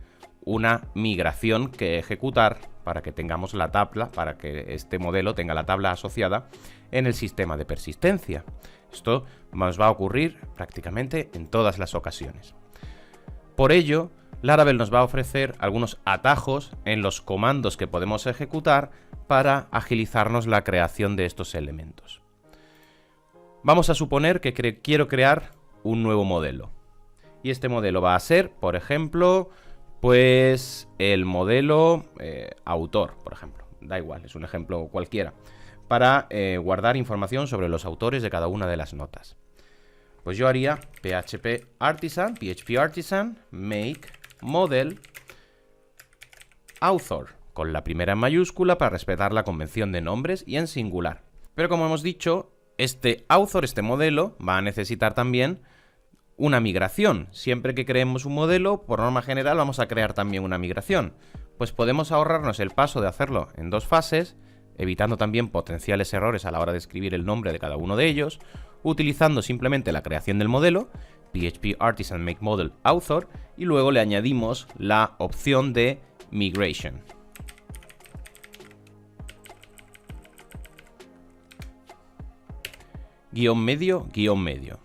Speaker 1: una migración que ejecutar para que tengamos la tabla, para que este modelo tenga la tabla asociada en el sistema de persistencia. Esto nos va a ocurrir prácticamente en todas las ocasiones. Por ello, Laravel nos va a ofrecer algunos atajos en los comandos que podemos ejecutar para agilizarnos la creación de estos elementos. Vamos a suponer que quiero crear un nuevo modelo. Y este modelo va a ser, por ejemplo, pues el modelo autor, por ejemplo. Da igual, es un ejemplo cualquiera. Para guardar información sobre los autores de cada una de las notas. Pues yo haría php artisan make model author, con la primera en mayúscula para respetar la convención de nombres y en singular. Pero como hemos dicho, este author, este modelo, va a necesitar también una migración. Siempre que creemos un modelo, por norma general vamos a crear también una migración. Pues podemos ahorrarnos el paso de hacerlo en dos fases, evitando también potenciales errores a la hora de escribir el nombre de cada uno de ellos, utilizando simplemente la creación del modelo, php artisan make model author, y luego le añadimos la opción de migration. Guión medio, guión medio.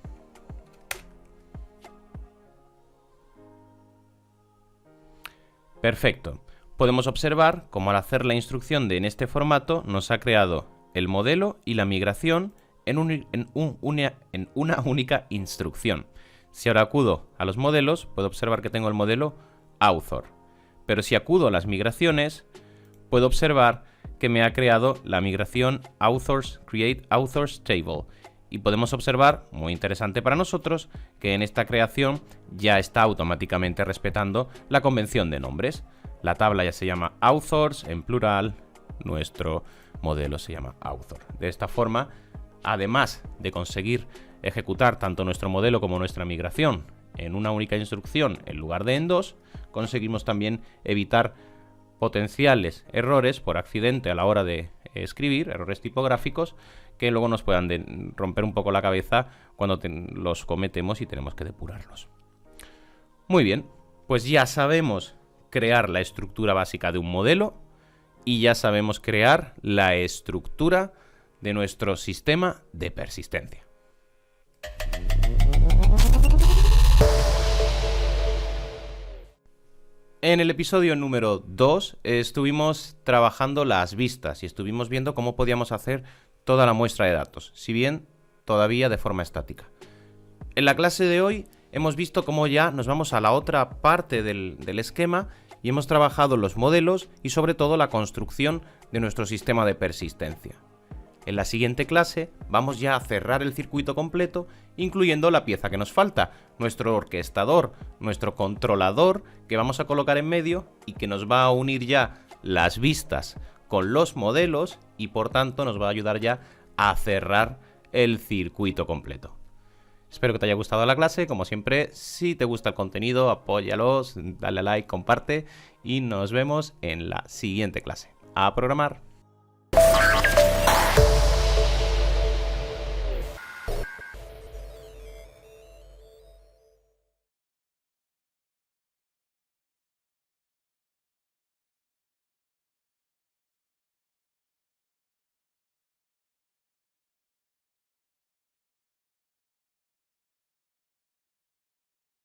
Speaker 1: Perfecto. Podemos observar cómo al hacer la instrucción en este formato nos ha creado el modelo y la migración en una única instrucción. Si ahora acudo a los modelos, puedo observar que tengo el modelo author. Pero si acudo a las migraciones, puedo observar que me ha creado la migración authors create authors table. Y podemos observar, muy interesante para nosotros, que en esta creación ya está automáticamente respetando la convención de nombres. La tabla ya se llama authors en plural, nuestro modelo se llama author. De esta forma, además de conseguir ejecutar tanto nuestro modelo como nuestra migración en una única instrucción en lugar de en dos, conseguimos también evitar potenciales errores por accidente a la hora de escribir, errores tipográficos, que luego nos puedan romper un poco la cabeza cuando los cometemos y tenemos que depurarlos. Muy bien, pues ya sabemos crear la estructura básica de un modelo y ya sabemos crear la estructura de nuestro sistema de persistencia. En el episodio número 2 estuvimos trabajando las vistas y estuvimos viendo cómo podíamos hacer toda la muestra de datos. Si bien todavía de forma estática. En la clase de hoy hemos visto cómo ya nos vamos a la otra parte del esquema y hemos trabajado los modelos y sobre todo la construcción de nuestro sistema de persistencia. En la siguiente clase vamos ya a cerrar el circuito completo, incluyendo la pieza que nos falta, nuestro orquestador, nuestro controlador que vamos a colocar en medio y que nos va a unir ya las vistas con los modelos y por tanto nos va a ayudar ya a cerrar el circuito completo. Espero que te haya gustado la clase, como siempre, si te gusta el contenido, apóyalos, dale a like, comparte y nos vemos en la siguiente clase. ¡A programar!